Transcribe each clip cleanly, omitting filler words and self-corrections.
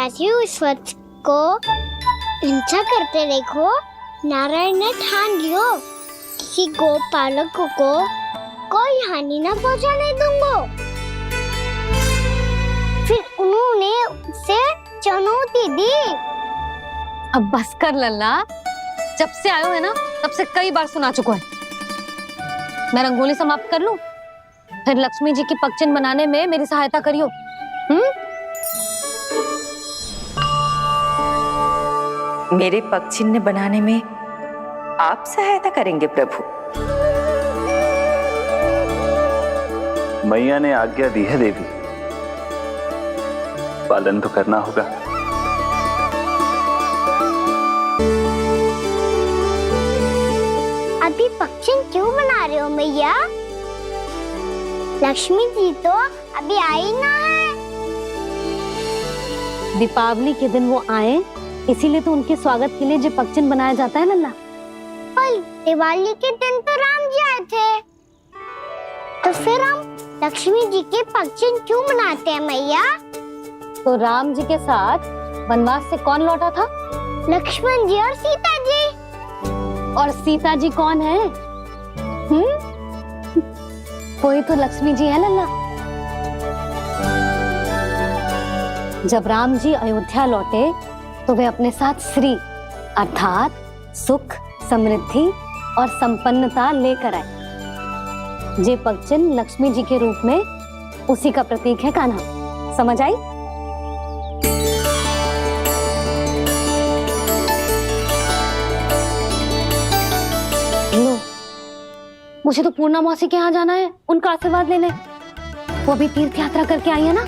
मासी उस वक्त को हिंसा करते देखो नारायण ने ठान लियो किसी गोपालक को कोई हानि न पहुंचाने दूंगा। फिर उन्होंने उसे चुनौती दी। अब बस कर लल्ला, जब से आयो है ना तब से कई बार सुना चुका है। मैं रंगोली समाप्त कर लूं, फिर लक्ष्मी जी की पगचिन बनाने में मेरी सहायता करियो। मेरे पगचिन्ह बनाने में आप सहायता करेंगे प्रभु? मैया ने आज्ञा दी है देवी, पालन तो करना होगा। अभी पगचिन क्यों बना रहे हो मैया? लक्ष्मी जी तो अभी आई ना है। दीपावली के दिन वो आए, इसीलिए तो उनके स्वागत के लिए जो पगचिन बनाया जाता है लल्ला। पर दिवाली के दिन तो राम जी आए थे, तो फिर हम लक्ष्मी जी के पगचिन क्यों मनाते हैं मैया? तो राम जी के साथ वनवास से कौन लौटा था? लक्ष्मण जी और सीता जी। और सीता जी कौन है? वही तो लक्ष्मी जी है लल्ला। जब राम जी अयोध्या लौटे तो वे अपने साथ श्री अर्थात सुख, समृद्धि और संपन्नता लेकर आए। जे पगचिन लक्ष्मी जी के रूप में उसी का प्रतीक है कान्हा। समझ आई? लो, मुझे तो पूर्णा मौसी के यहाँ जाना है, उनका आशीर्वाद लेने। वो भी तीर्थ यात्रा करके आई है ना।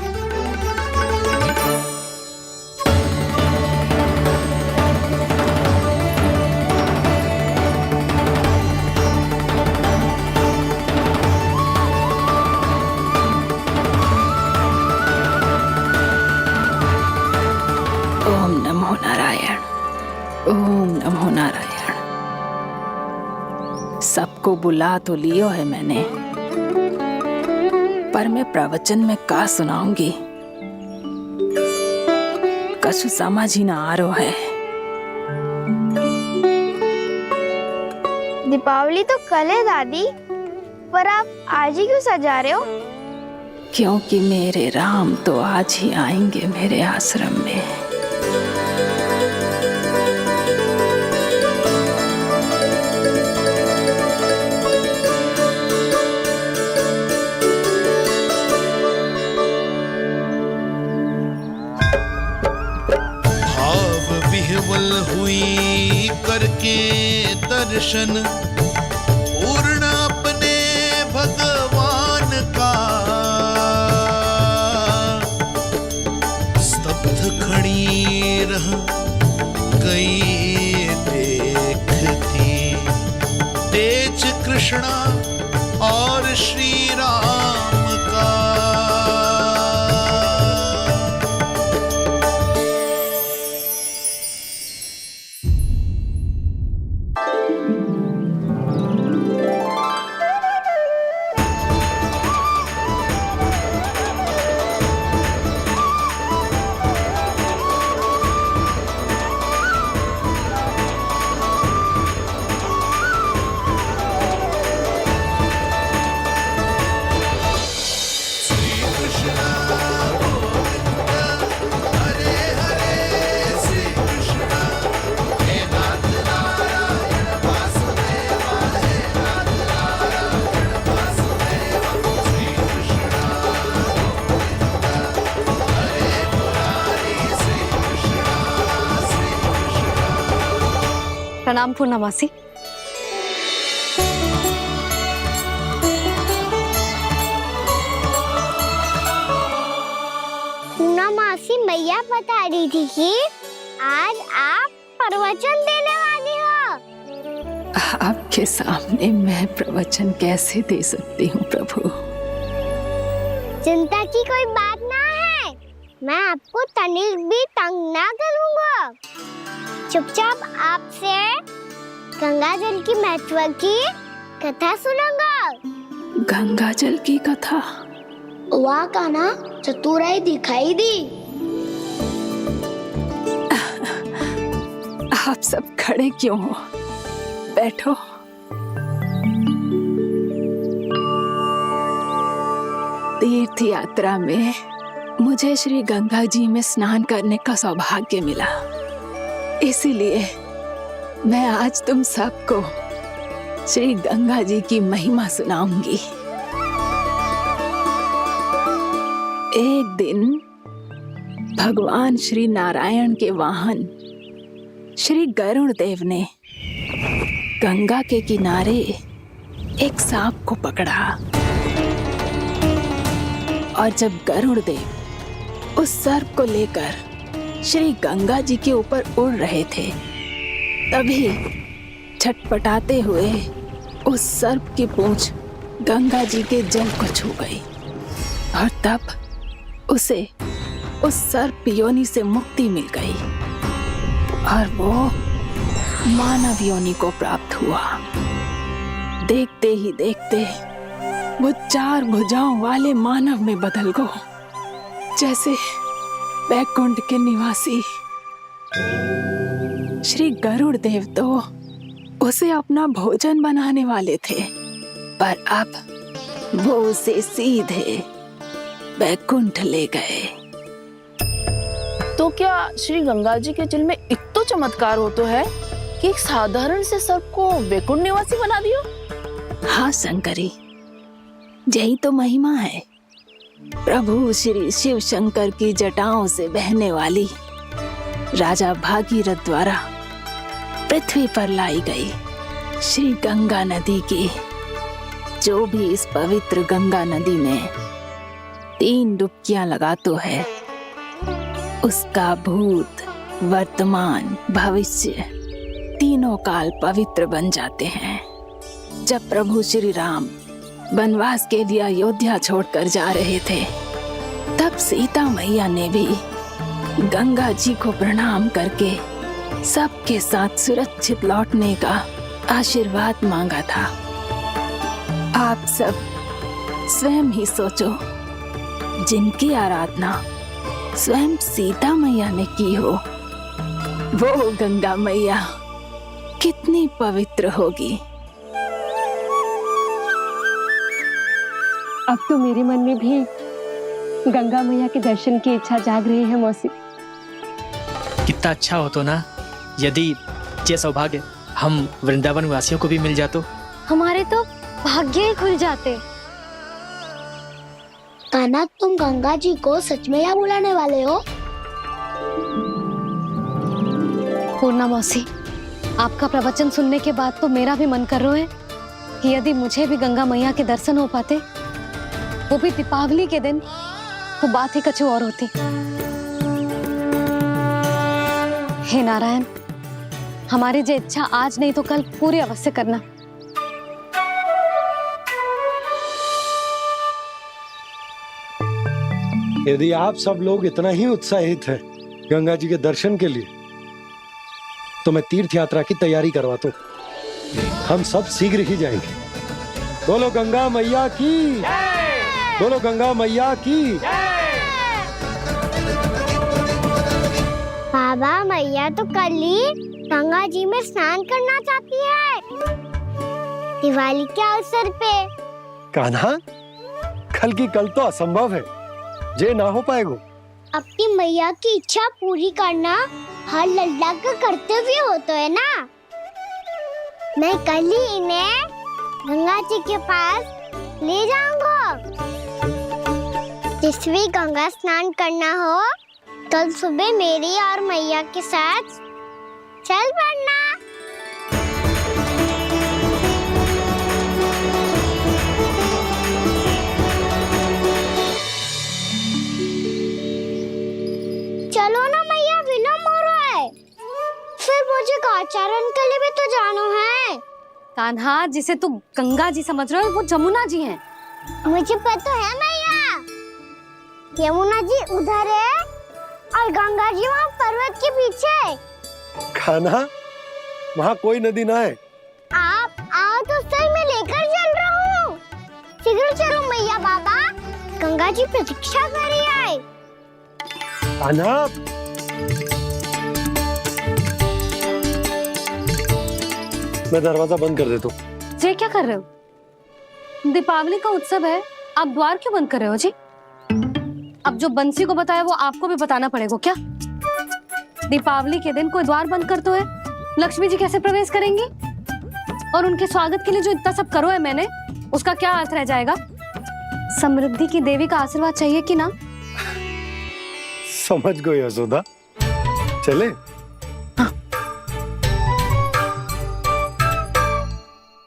ओम नमो नारायण, ओम नमो नारायण। सबको बुला तो लियो है मैंने, पर मैं प्रवचन में का सुनाऊंगी, कछु समझ ही ना आ रहा है। दीपावली तो कल है दादी, पर आप आज ही क्यों सजा रहे हो? क्योंकि मेरे राम तो आज ही आएंगे मेरे आश्रम में। हुई करके दर्शन पूर्ण अपने भगवान का, स्तब्ध खड़ी रह गई देखती तेज कृष्णा और श्री राम का। प्रणाम पूर्णा मौसी। पूर्णा मासी मैया बता रही थी कि आज आप प्रवचन देने वाली हो। आपके सामने मैं प्रवचन कैसे दे सकती हूँ प्रभु? चिंता की कोई बात ना है, मैं आपको तनिक भी तंग ना करूँगा। चुपचाप आपसे गंगा जल की महत्व की कथा सुनूंगा। गंगा जल की कथा? वहाँ का ना चतुराई दिखाई दी। आप सब खड़े क्यों हो? बैठो। तीर्थ यात्रा में मुझे श्री गंगा जी में स्नान करने का सौभाग्य मिला, इसीलिए मैं आज तुम सबको श्री गंगा जी की महिमा सुनाऊंगी। एक दिन भगवान श्री नारायण के वाहन श्री गरुड़ देव ने गंगा के किनारे एक सांप को पकड़ा, और जब गरुड़ देव उस सर्प को लेकर श्री गंगा जी के ऊपर उड़ रहे थे, तभी छटपटाते हुए उस सर्प की पूंछ गंगा जी के जल को छू गई, और तब उसे उस सर्प योनि से मुक्ति मिल गई और वो मानव योनि को प्राप्त हुआ। देखते ही देखते वो 4 भुजाओं वाले मानव में बदल गो, जैसे बैकुंठ के निवासी। श्री गरुड़ देव तो उसे अपना भोजन बनाने वाले थे, पर अब वो उसे सीधे बैकुंठ ले गए। तो क्या श्री गंगा जी के जल में इतना चमत्कार हो तो है कि एक साधारण से सर्प को बैकुंठ निवासी बना दियो? हाँ शंकरी, यही तो महिमा है। प्रभु श्री शिव शंकर की जटाओं से बहने वाली राजा भागीरथ द्वारा पृथ्वी पर लाई गई श्री गंगा नदी की, जो भी इस पवित्र गंगा नदी में 3 डुबकियां लगातो है, उसका भूत, वर्तमान, भविष्य तीनों काल पवित्र बन जाते हैं। जब प्रभु श्री राम वनवास के लिए अयोध्या छोड़कर जा रहे थे, तब सीता मैया ने भी गंगा जी को प्रणाम करके सबके साथ सुरक्षित लौटने का आशीर्वाद मांगा था। आप सब स्वयं ही सोचो, जिनकी आराधना स्वयं सीता मैया ने की हो, वो गंगा मैया कितनी पवित्र होगी। अब तो मेरे मन में भी गंगा मैया के दर्शन की इच्छा जाग रही है मौसी। कितना अच्छा हो तो ना यदि ये सौभाग्य हम वृंदावन वासियों को भी मिल जातो। हमारे तो भाग्य ही खुल जाते। कान्हा, तुम गंगा जी को सच में यहाँ बुलाने वाले हो? पूर्णा मौसी, आपका प्रवचन सुनने के बाद तो मेरा भी मन कर रहा है कि यदि मुझे भी गंगा मैया के दर्शन हो पाते, वो भी दीपावली के दिन, तो बात ही कुछ और होती। हे नारायण, हमारी जो इच्छा आज नहीं तो कल पूरी अवश्य करना। यदि आप सब लोग इतना ही उत्साहित हैं गंगा जी के दर्शन के लिए, तो मैं तीर्थ यात्रा की तैयारी करवाता हूँ। हम सब शीघ्र ही जाएंगे। बोलो गंगा मैया की, बोलो गंगा मैया की। बाबा, मैया तो कल ही गंगा जी में स्नान करना चाहती है, दिवाली के अवसर पे। कान्हा, कल की कल तो असंभव है, जे ना हो पाएगा। अपनी मैया की इच्छा पूरी करना हर लल्ला का कर्तव्य होता है ना। मैं कल ही इन्हें गंगा जी के पास ले जाऊंगा। जिस भी गंगा स्नान करना हो, कल सुबह मेरी और मैया के साथ चल पड़ना। चलो ना मैया, विलम्ब हो रहा है। फिर मुझे आचरण के लिए भी तो जाना है। कान्हा, जिसे तू गंगा जी समझ रहा है, वो जमुना जी हैं। मुझे पता है मैया, यमुना जी उधर है और गंगा जी वहाँ पर्वत के पीछे। कान्हा, वहाँ कोई नदी ना है। आप आओ तो सही, मैं लेकर चल रहा हूँ। शीघ्र चलो मैया। बाबा, गंगा जी प्रतीक्षा कर रही है। मैं दरवाजा बंद कर देता हूँ। ये क्या कर रहे हो? दीपावली का उत्सव है, आप द्वार क्यों बंद कर रहे हो जी? अब जो बंसी को बताया वो आपको भी बताना पड़ेगा क्या? दीपावली के दिन कोई द्वार बंद करते हुए लक्ष्मी जी कैसे प्रवेश करेंगी? और उनके स्वागत के लिए जो इतना सब करो है मैंने, उसका क्या अर्थ रह जाएगा? समृद्धि की देवी का आशीर्वाद चाहिए कि ना? समझ गई यशोदा, चले।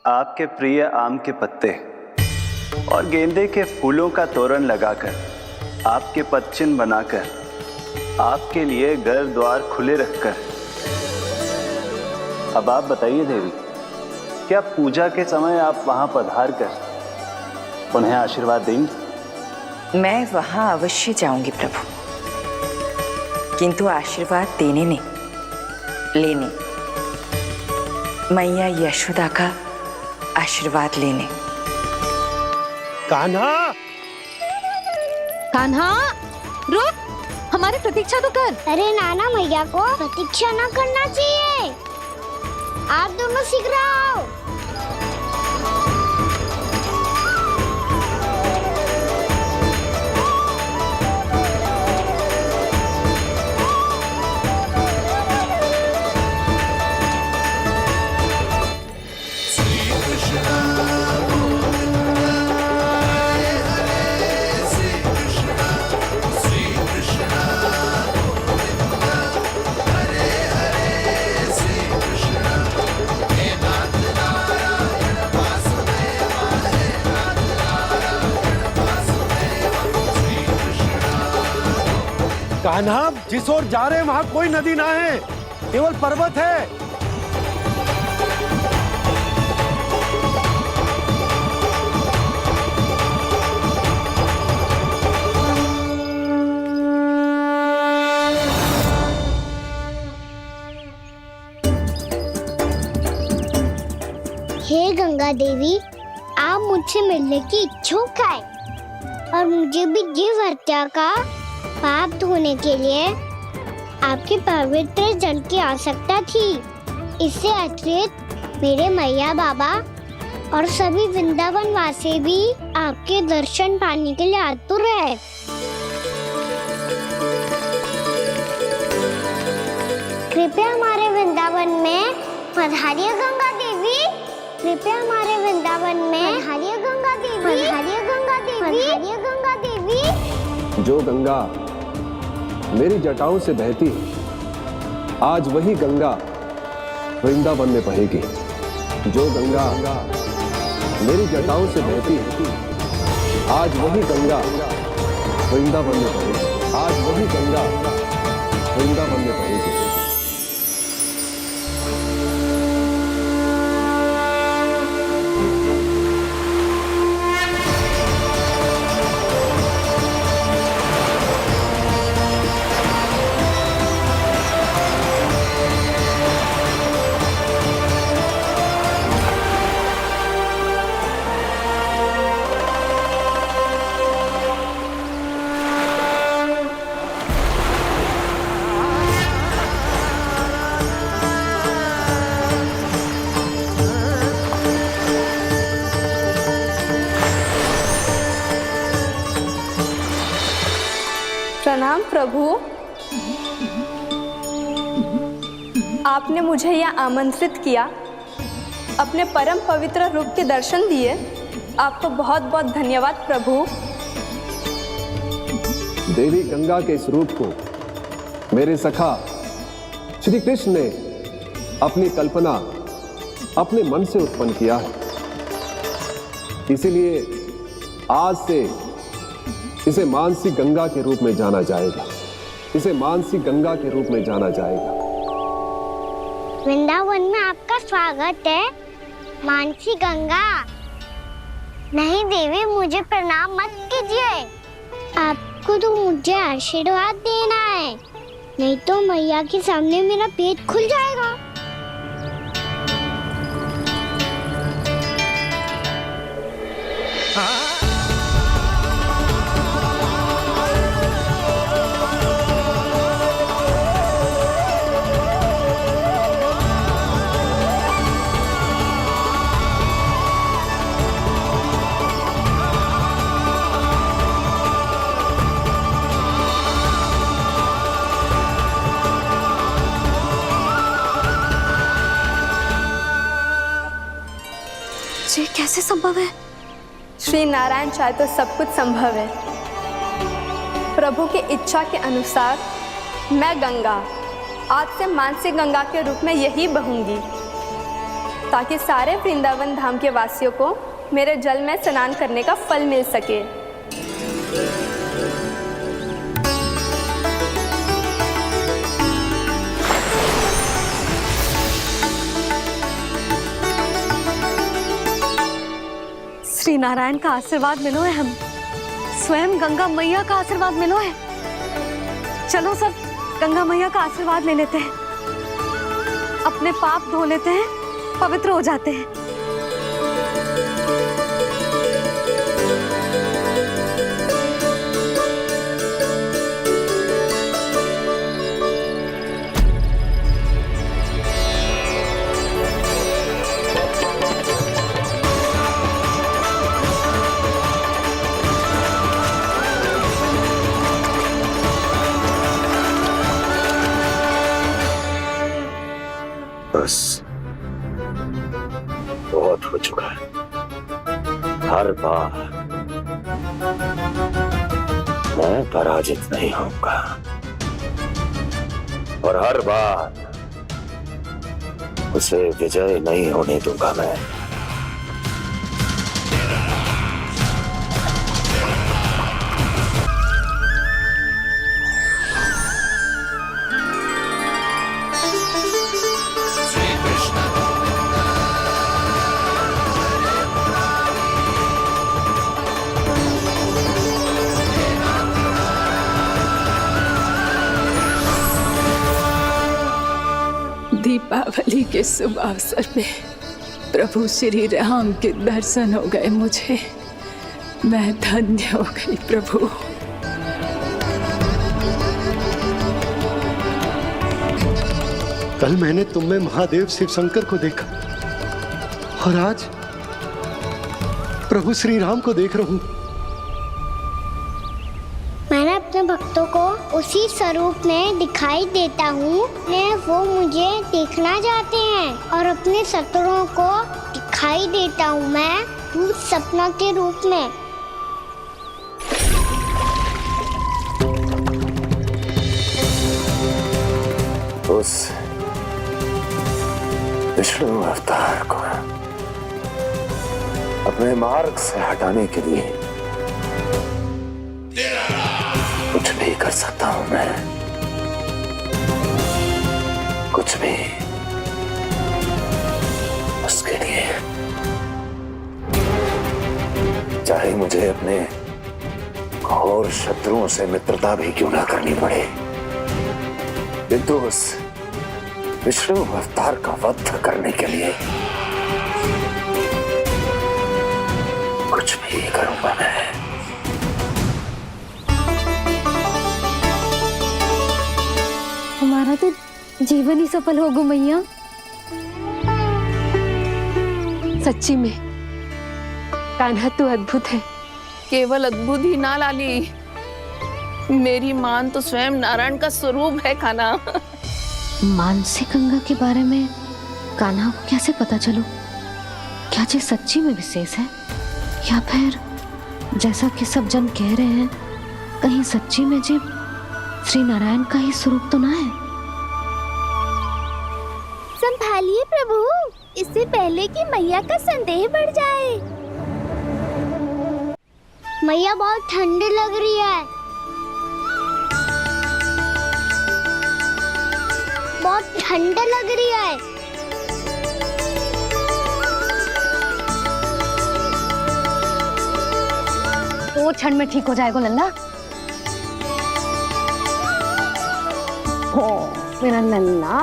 आपके प्रिय आम के पत्ते और गेंदे के फूलों का तोरण लगाकर, आपके पदचिन्ह बनाकर, आपके लिए घर द्वार खुले रखकर, अब आप बताइए देवी, क्या पूजा के समय आप वहां पधार कर उन्हें आशीर्वाद देंगी? मैं वहां अवश्य जाऊंगी प्रभु, किंतु आशीर्वाद देने नहीं, लेने, मैया यशोदा का आशीर्वाद लेने। कान्हा, कान्हा, रुक, हमारी प्रतीक्षा तो कर। अरे नाना, मैया को प्रतीक्षा ना करना चाहिए। आप दोनों शीघ्र आओ। कान्हा, जिस ओर जा रहे हैं वहां कोई नदी ना है, केवल पर्वत है। हे गंगा देवी, आप मुझसे मिलने की इच्छुक है और मुझे भी जीव हत्या का पाप धोने के लिए आपके पवित्र जल की आवश्यकता थी। इससे अतिरिक्त मेरे मैया बाबा और सभी वृंदावन वासी भी आपके दर्शन पाने के लिए आतुर है। कृपया हमारे वृंदावन में पधारिए गंगा देवी। कृपया हमारे वृंदावन में पधारिए गंगा देवी। पधारिए गंगा देवी। पधारिए गंगा देवी। जो गंगा मेरी जटाओं से बहती है, आज वही गंगा वृंदावन में बहेगी। जो गंगा मेरी जटाओं से बहती है, आज वही गंगा वृंदावन में बहेगी। आज वही गंगा वृंदावन में बहेगी। प्रणाम प्रभु, आपने मुझे यहाँ आमंत्रित किया, अपने परम पवित्र रूप के दर्शन दिए। आपको बहुत बहुत धन्यवाद प्रभु। देवी गंगा के इस रूप को मेरे सखा श्री कृष्ण ने अपनी कल्पना अपने मन से उत्पन्न किया है। इसीलिए आज से इसे मानसी गंगा के रूप में जाना जाएगा। इसे मानसी गंगा के रूप में जाना जाएगा। वृंदावन में आपका स्वागत है मानसी गंगा। नहीं देवी, मुझे प्रणाम मत कीजिए। आपको तो मुझे आशीर्वाद देना है, नहीं तो मैया के सामने मेरा पेट खुल जाएगा। कैसे संभव है? श्री नारायण चाहे तो सब कुछ संभव है। प्रभु की इच्छा के अनुसार मैं गंगा आज से मानसी गंगा के रूप में यही बहूंगी, ताकि सारे वृंदावन धाम के वासियों को मेरे जल में स्नान करने का फल मिल सके। श्री नारायण का आशीर्वाद मिलो है, हम स्वयं गंगा मैया का आशीर्वाद मिलो है। चलो सब गंगा मैया का आशीर्वाद ले लेते हैं, अपने पाप धो लेते हैं, पवित्र हो जाते हैं। बस बहुत हो चुका है। हर बार मैं पराजित नहीं होऊंगा और हर बार उसे विजय नहीं होने दूंगा मैं। दीपावली के शुभ अवसर पे प्रभु श्री राम के दर्शन हो गए मुझे। मैं धन्य हो गई प्रभु। कल मैंने तुम में महादेव शिव शंकर को देखा और आज प्रभु श्री राम को देख रहा हूं। मैंने अपने भक्तों को उसी स्वरूप में दिखाई देता हूँ, वो मुझे देखना चाहते हैं और अपने शत्रुओं को दिखाई देता हूँ मैं भूत सपना के रूप में। उस विष्णु अवतार को अपने मार्ग से हटाने के लिए कुछ भी कर सकता हूं मैं, कुछ भी उसके लिए, चाहे मुझे अपने घोर शत्रुओं से मित्रता भी क्यों ना करनी पड़े, किंतु उस विष्णु अवतार का वध करने के लिए कुछ भी करूंगा मैं। हमारा तो जीवन ही सफल होगा मैया। सच्ची में कान्हा तू अद्भुत है। केवल अद्भुत ही ना लाली, मेरी मान तो स्वयं नारायण का स्वरूप है कान्हा। मानसी गंगा के बारे में कान्हा को कैसे पता चलो? क्या ये सच्ची में विशेष है या फिर जैसा कि सब जन कह रहे हैं कहीं सच्ची में जी श्री नारायण का ही स्वरूप तो ना है? संभालिए प्रभु, इससे पहले कि मैया का संदेह बढ़ जाए। मैया बहुत ठंडी लग रही है, बहुत ठंडा लग रही है। दो क्षण में ठीक हो जाएगा लल्ला। हो मेरा लल्ला।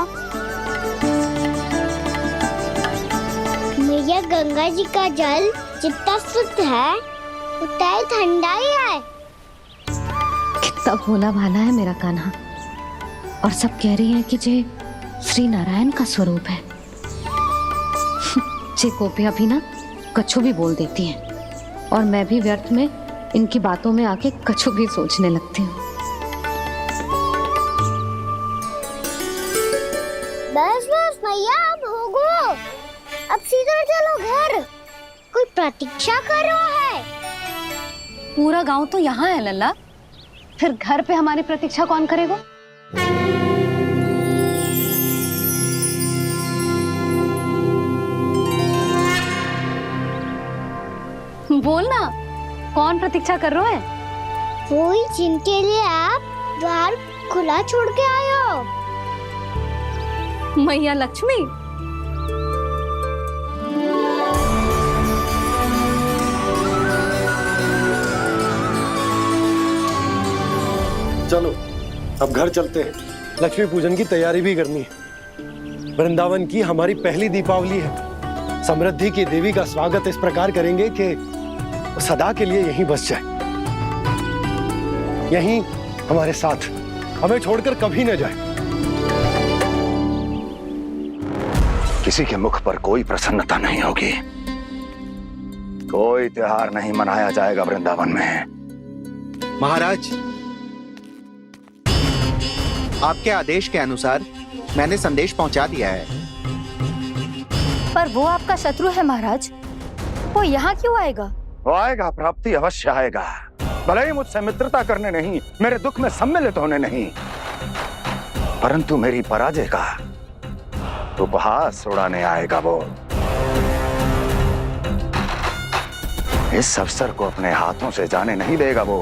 मैया गंगा जी का जल जितना शुद्ध है उतना ही ठंडा ही है। कितना भोला भाला है मेरा कान्हा। और सब कह रही हैं कि जे श्री नारायण का स्वरूप है। जे गोपियां भी ना कछु भी बोल देती हैं और मैं भी व्यर्थ में इनकी बातों में आके कछु भी सोचने लगती हूँ। बस बस मैया, अब होगो, अब सीधा चलो घर। कोई प्रतीक्षा कर रहा है। पूरा गांव तो यहाँ है लल्ला, फिर घर पे हमारी प्रतीक्षा कौन करेगा? बोल ना, कौन प्रतीक्षा कर रहे हैं? वही जिनके लिए आप द्वार खुला छोड़ के आए हो। मैया लक्ष्मी। चलो अब घर चलते हैं, लक्ष्मी पूजन की तैयारी भी करनी है। वृंदावन की हमारी पहली दीपावली है। समृद्धि की देवी का स्वागत इस प्रकार करेंगे कि वो सदा के लिए यहीं बस जाए, यहीं हमारे साथ, हमें छोड़कर कभी न जाए। किसी के मुख पर कोई प्रसन्नता नहीं होगी, कोई त्योहार नहीं मनाया जाएगा वृंदावन में। महाराज, आपके आदेश के अनुसार मैंने संदेश पहुंचा दिया है। पर वो आपका शत्रु है महाराज, वो यहाँ क्यों आएगा? वो आएगा, प्राप्ति अवश्य आएगा। भले ही मुझसे मित्रता करने नहीं, मेरे दुख में सम्मिलित होने नहीं, परंतु मेरी पराजय का उपहास उड़ाने आएगा वो। इस अवसर को अपने हाथों से जाने नहीं देगा वो।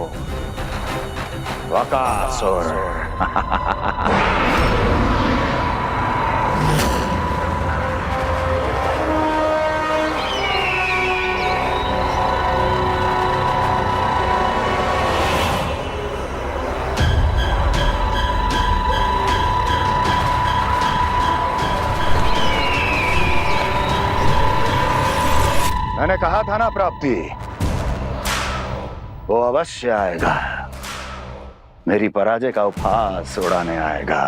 वकासुर। मैंने कहा था ना प्राप्ति, वो अवश्य आएगा, मेरी पराजय का उपहास उड़ाने आएगा।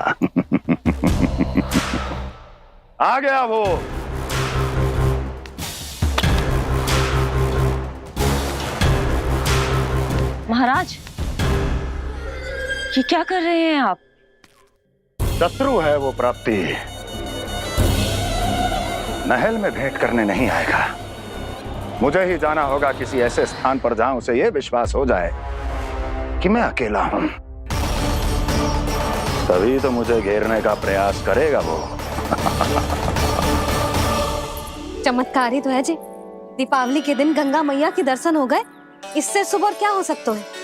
आ गया वो। महाराज, ये क्या कर रहे हैं आप? शत्रु है वो प्राप्ति, महल में भेंट करने नहीं आएगा। मुझे ही जाना होगा किसी ऐसे स्थान पर जहां उसे यह विश्वास हो जाए कि मैं अकेला हूं, तभी तो मुझे घेरने का प्रयास करेगा वो। चमत्कार ही तो है जी, दीपावली के दिन गंगा मैया के दर्शन हो गए, इससे शुभ और क्या हो सकता है?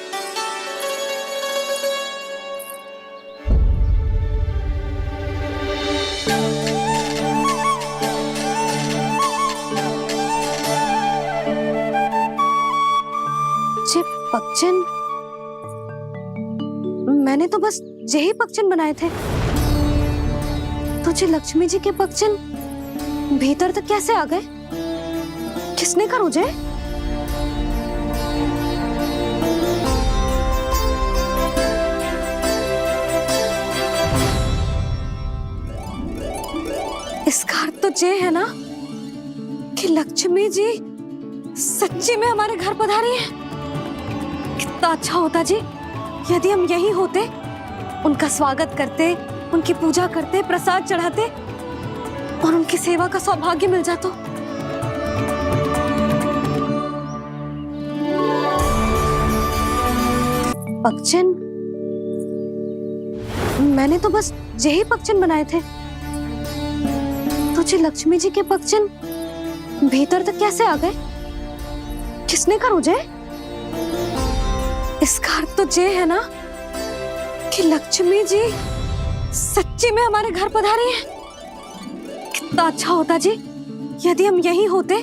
पक्षन, मैंने तो बस यही पक्षन बनाए थे, तुझे लक्ष्मी जी के पक्षन भीतर तक कैसे आ गए? किसने कहा मुझे? इसका अर्थ तो ये है ना कि लक्ष्मी जी सच्ची में हमारे घर पधारी है। कितना अच्छा होता जी यदि हम यही होते, उनका स्वागत करते, उनकी पूजा करते, प्रसाद चढ़ाते और उनकी सेवा का सौभाग्य मिल जाता। पक्षन, मैंने तो बस यही पक्षन बनाए थे, तुझे लक्ष्मी जी के पक्षन भीतर तक कैसे आ गए? किसने कहा मुझे? इसका अर्थ तो ये है ना कि लक्ष्मी जी सच्ची में हमारे घर पधारी है। कितना अच्छा होता जी यदि हम यही होते,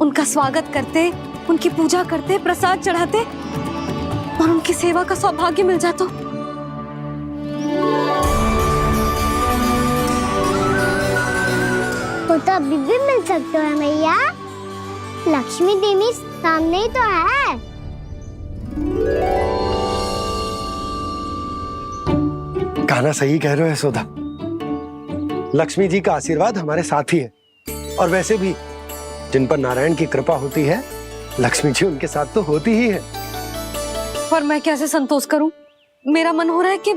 उनका स्वागत करते, उनकी पूजा करते, प्रसाद चढ़ाते और उनकी सेवा का सौभाग्य मिल जाता। तो अभी भी मिल सकते हैं मैया, लक्ष्मी देवी सामने ही तो है। गाना सही कह रहे हो यशोदा, लक्ष्मी जी का आशीर्वाद हमारे साथ ही है, और वैसे भी जिन पर नारायण की कृपा होती है, लक्ष्मी जी उनके साथ तो होती ही है। पर मैं कैसे संतोष करूं? मेरा मन हो रहा है कि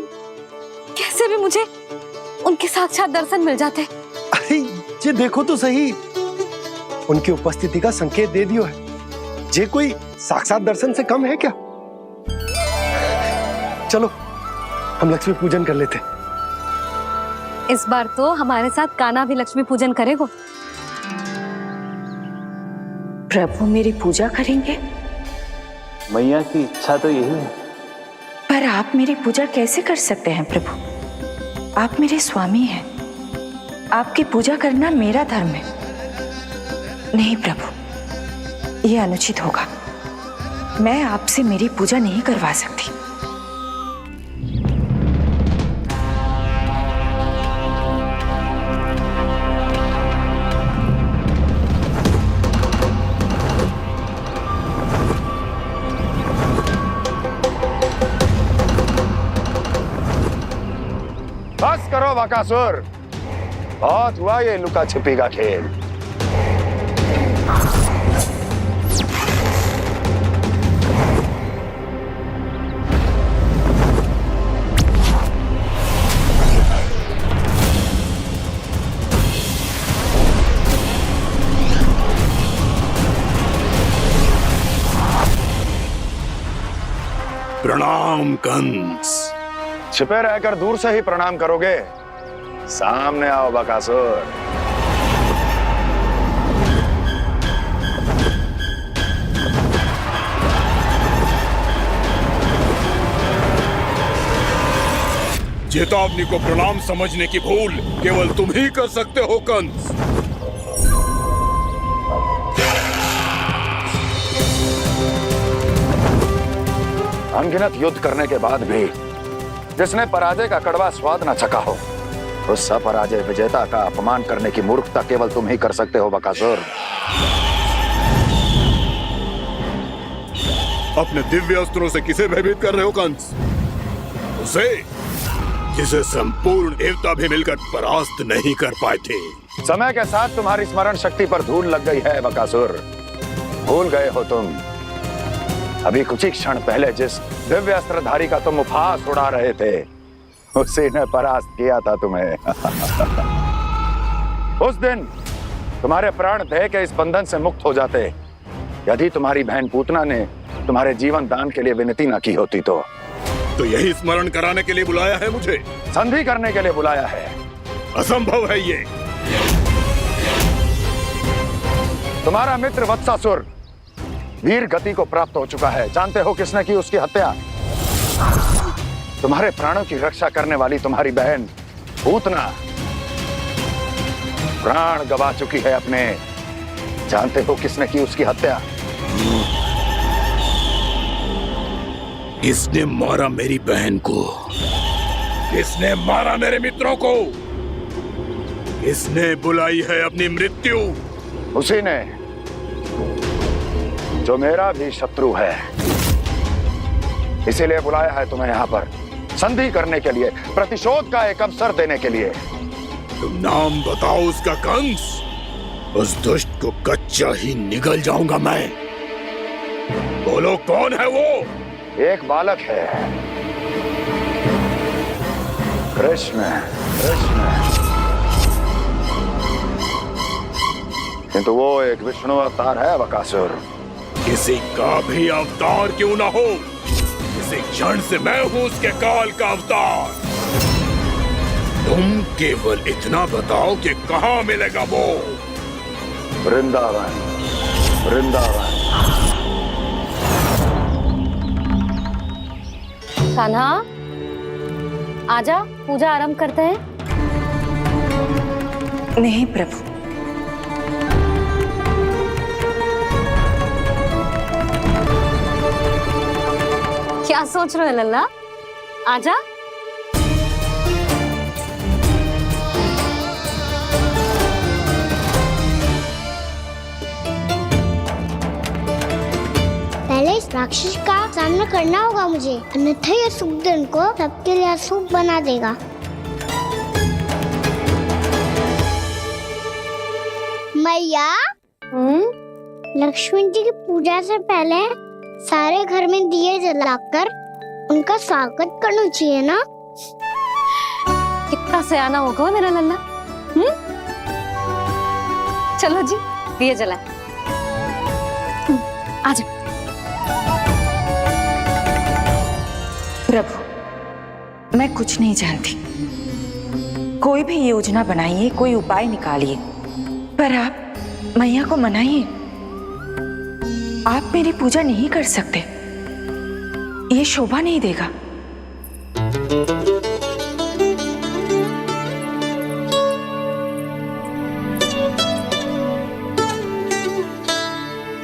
कैसे भी मुझे उनके साक्षात दर्शन मिल जाते। अरे ये देखो तो सही, उनकी उपस्थिति का संकेत दे दियो है। ये कोई साक्षात दर्शन से कम है क्या? चलो हम लक्ष्मी पूजन कर लेते। इस बार तो हमारे साथ कान्हा भी लक्ष्मी पूजन करेगा। प्रभु मेरी पूजा करेंगे? मैया की इच्छा तो यही है। पर आप मेरी पूजा कैसे कर सकते हैं प्रभु? आप मेरे स्वामी हैं। आपकी पूजा करना मेरा धर्म है। नहीं प्रभु, यह अनुचित होगा। मैं आपसे मेरी पूजा नहीं करवा सकती। बस करो बकासुर, बहुत हुआ ये लुका छिपी का खेल। प्रणाम कंस। छिपे रहकर दूर से ही प्रणाम करोगे? सामने आओ बकासुर। चेतावनी को प्रणाम समझने की भूल केवल तुम ही कर सकते हो कंस। अनगिनत युद्ध करने के बाद भी जिसने पराजय का कड़वा स्वाद न चखा हो, उस अपराजय विजेता का अपमान करने की मूर्खता केवल तुम ही कर सकते हो बकासुर। अपने दिव्य अस्त्रों से किसे भयभीत कर रहे हो कंस? उसे जिसे संपूर्ण देवता भी मिलकर परास्त नहीं कर पाए थे। समय के साथ तुम्हारी स्मरण शक्ति पर धूल लग गई है बकासुर। भूल गए हो तुम अभी कुछ ही क्षण पहले जिस दिव्य अस्त्रधारी का तुम उपहास उड़ा रहे थे, उसी ने परास्त किया था तुम्हें। उस दिन तुम्हारे प्राण देह के इस बंधन से मुक्त हो जाते यदि तुम्हारी बहन पूतना ने तुम्हारे जीवन दान के लिए विनती न की होती। तो यही स्मरण कराने के लिए बुलाया है मुझे? संधि करने के लिए बुलाया है। असंभव है ये। तुम्हारा मित्र वत्सासुर वीर गति को प्राप्त हो चुका है। जानते हो किसने की उसकी हत्या? तुम्हारे प्राणों की रक्षा करने वाली तुम्हारी बहन पूतना प्राण गवा चुकी है अपने। जानते हो किसने की उसकी हत्या? किसने मारा मेरी बहन को? किसने मारा मेरे मित्रों को? किसने बुलाई है अपनी मृत्यु? उसी ने जो मेरा भी शत्रु है। इसीलिए बुलाया है तुम्हें यहाँ पर संधि करने के लिए, प्रतिशोध का एक अवसर देने के लिए। तुम नाम बताओ उसका कंस। उस दुष्ट को कच्चा ही निगल जाऊंगा मैं। बोलो कौन है वो? एक बालक है, कृष्ण। किंतु वो एक विष्णु अवतार है बकासुर। किसी का भी अवतार क्यों ना हो, इसी क्षण से मैं हूं उसके काल का अवतार। तुम केवल इतना बताओ कि कहां मिलेगा वो? वृंदावन। वृंदावन। कान्हा, आजा, पूजा आरंभ करते हैं। नहीं प्रभु, क्या सोच रहे हो लल्ला? आजा। पहले इस राक्षस का सामना करना होगा मुझे, अन्यथा ये शुभ दिन को सबके लिए अशुभ बना देगा। मैया, लक्ष्मण जी की पूजा से पहले सारे घर में दिए जलाकर उनका स्वागत करना चाहिए ना? कितना सयाना होगा मेरा लल्ला। चलो जी, दिए जलाए। आ जाओ। प्रभु, मैं कुछ नहीं जानती। कोई भी योजना बनाइए, कोई उपाय निकालिए, पर आप मैया को मनाइए। आप मेरी पूजा नहीं कर सकते, ये शोभा नहीं देगा।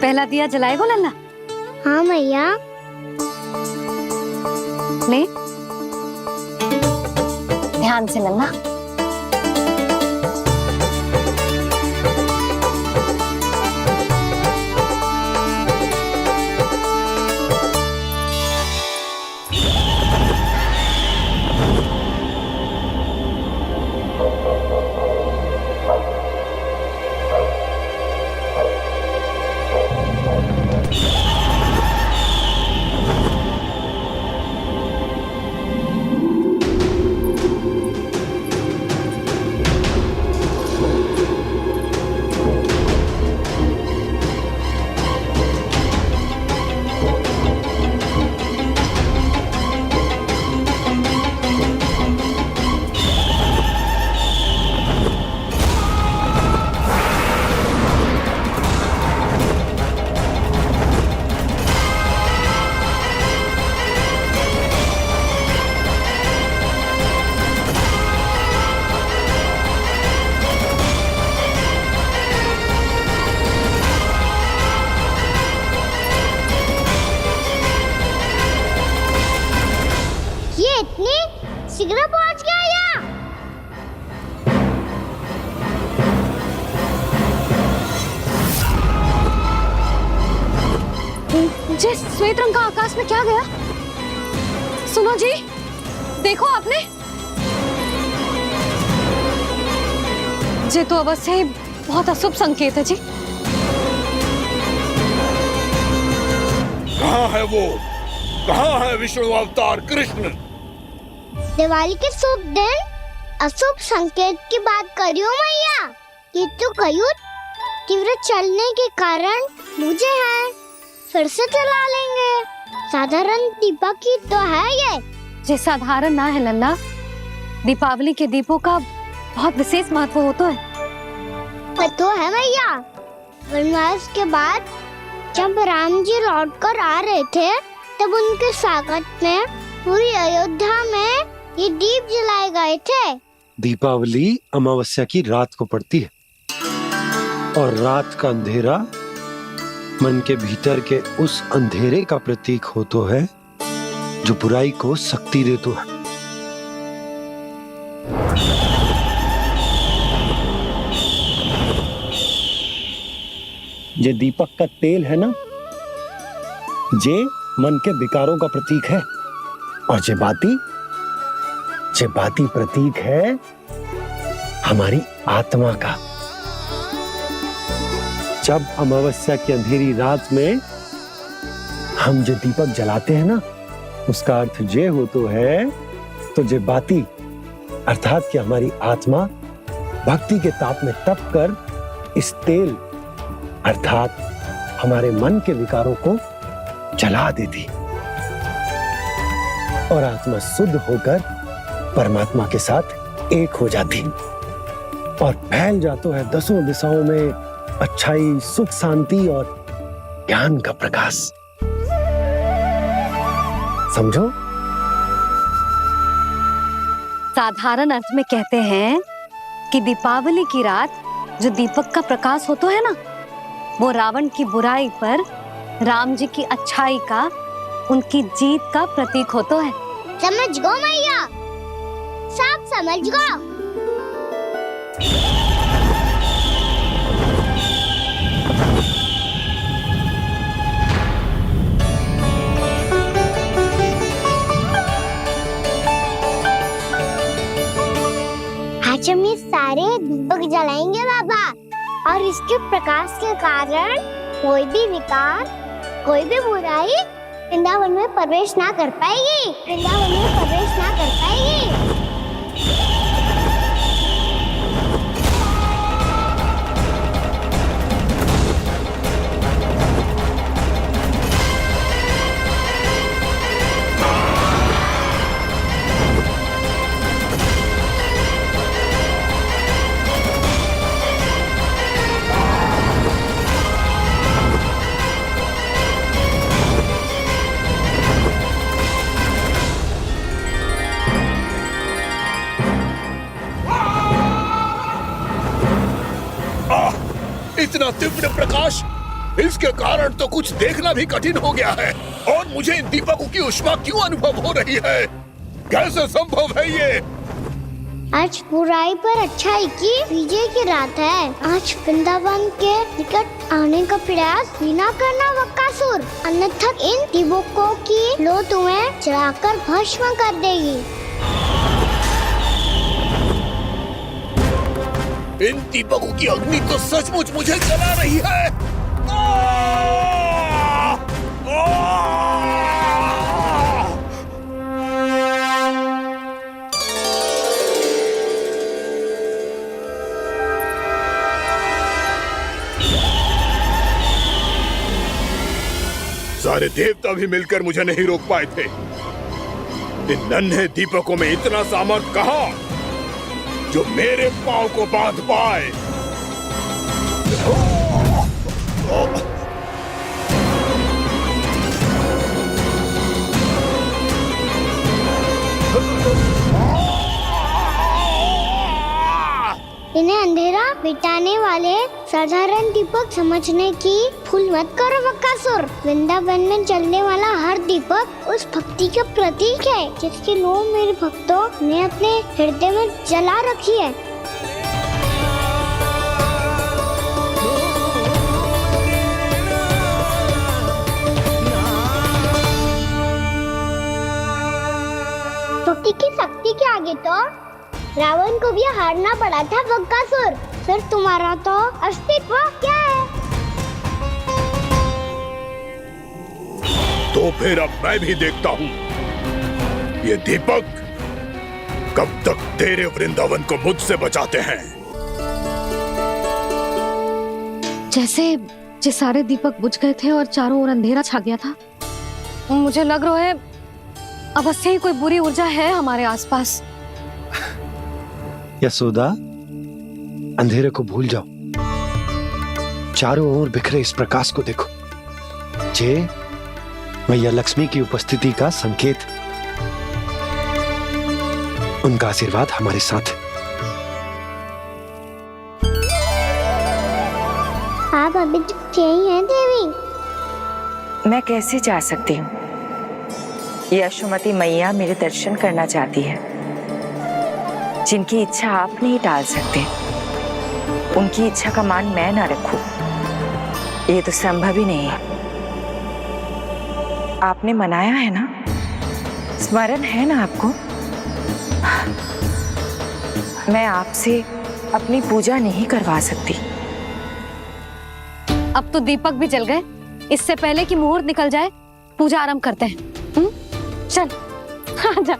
पहला दिया जलाएगो लल्ला? हाँ मैया। ले, ध्यान से लल्ला। शीघ्र पहुंच गया यहाँ। जे श्वेत रंग का आकाश में क्या गया? सुनो जी, देखो आपने, जे तो अवश्य ही बहुत अशुभ संकेत है जी। कहाँ है वो? कहाँ है विष्णु अवतार कृष्ण? दिवाली के शुभ दिन अशुभ संकेत की बात करियो मैया। ये तो कयूत तीव्र चलने के कारण मुझे है, फिर से चला लेंगे। साधारण दीपक ही तो है ये साधारण ना है लल्ला, दीपावली के दीपों का बहुत विशेष महत्व होता है। तो है मैया, वनवास के बाद जब राम जी लौटकर आ रहे थे तब उनके स्वागत में पूरी अयोध्या में ये दीप जलाए गए थे। दीपावली अमावस्या की रात को पड़ती है और रात का अंधेरा मन के भीतर के उस अंधेरे का प्रतीक होता है जो बुराई को शक्ति देता है। ये दीपक का तेल है ना, जे मन के विकारों का प्रतीक है, और जे बाती प्रतीक है हमारी आत्मा का। जब अमावस्या की अंधेरी रात में हम जो दीपक जलाते हैं ना, उसका अर्थ जे हो तो है, तो जे बाती अर्थात कि हमारी आत्मा भक्ति के ताप में तप कर इस तेल अर्थात हमारे मन के विकारों को जला देती और आत्मा शुद्ध होकर परमात्मा के साथ एक हो जाती और फैल जाता है दसों दिशाओं में अच्छाई, सुख, शांति और ज्ञान का प्रकाश। समझो? साधारण अर्थ में कहते हैं कि दीपावली की रात जो दीपक का प्रकाश होता है ना, वो रावण की बुराई पर राम जी की अच्छाई का, उनकी जीत का प्रतीक होता है। समझ गो मैया, सब समझ गो। आज हम ये सारे दीपक जलाएंगे बाबा, और इसके प्रकाश के कारण कोई भी विकार, कोई भी बुराई वृंदावन में प्रवेश ना कर पाएगी, वृंदावन में प्रवेश ना कर पाएगी। इतना तीव्र प्रकाश, इसके कारण तो कुछ देखना भी कठिन हो गया है। और मुझे इन दीपकों की उष्मा क्यों अनुभव हो रही है? कैसे संभव है ये? आज बुराई पर अच्छाई की विजय की रात है। आज वृंदावन के निकट आने का प्रयास भी ना करना बकासुर, अन्यथा इन दीपकों की लो तुम्हें जलाकर भस्म कर देगी। इन दीपकों की अग्नि तो सचमुच मुझे जला रही है। सारे देवता भी मिलकर मुझे नहीं रोक पाए थे। इन नन्हे दीपकों में इतना सामर्थ कहां जो मेरे पांव को बांध पाए। इन्हें अंधेरा मिटाने वाले साधारण दीपक समझने की भूल मत करो बकासुर। वृंदावन में जलने वाला हर दीपक उस भक्ति का प्रतीक है जिसकी लो मेरे भक्तों ने अपने हृदय में जला रखी है। भक्ति की शक्ति के आगे तो रावण को भी हारना पड़ा था बकासुर। फिर तुम्हारा तो अस्तित्व क्या है? तो फिर अब मैं भी देखता हूँ ये दीपक कब तक तेरे वृंदावन को मुझसे बचाते हैं। जैसे ये सारे दीपक बुझ गए थे और चारों ओर अंधेरा छा गया था, मुझे लग रहा है अवश्य ही कोई बुरी ऊर्जा है हमारे आसपास। यशोदा, अंधेरे को भूल जाओ, चारों ओर बिखरे इस प्रकाश को देखो। जे मैया लक्ष्मी की उपस्थिति का संकेत, उनका आशीर्वाद हमारे साथ है। आप अभी तक यही हैं देवी? मैं कैसे जा सकती हूँ? यशोमती मैया मेरे दर्शन करना चाहती है। जिनकी इच्छा आप नहीं टाल सकते, उनकी इच्छा का मान मैं ना रखूं, ये तो संभव ही नहीं है। आपने मनाया है ना, स्मरण है ना आपको? मैं आपसे अपनी पूजा नहीं करवा सकती। अब तो दीपक भी जल गए, इससे पहले कि मुहूर्त निकल जाए पूजा आरंभ करते हैं। चल आजा।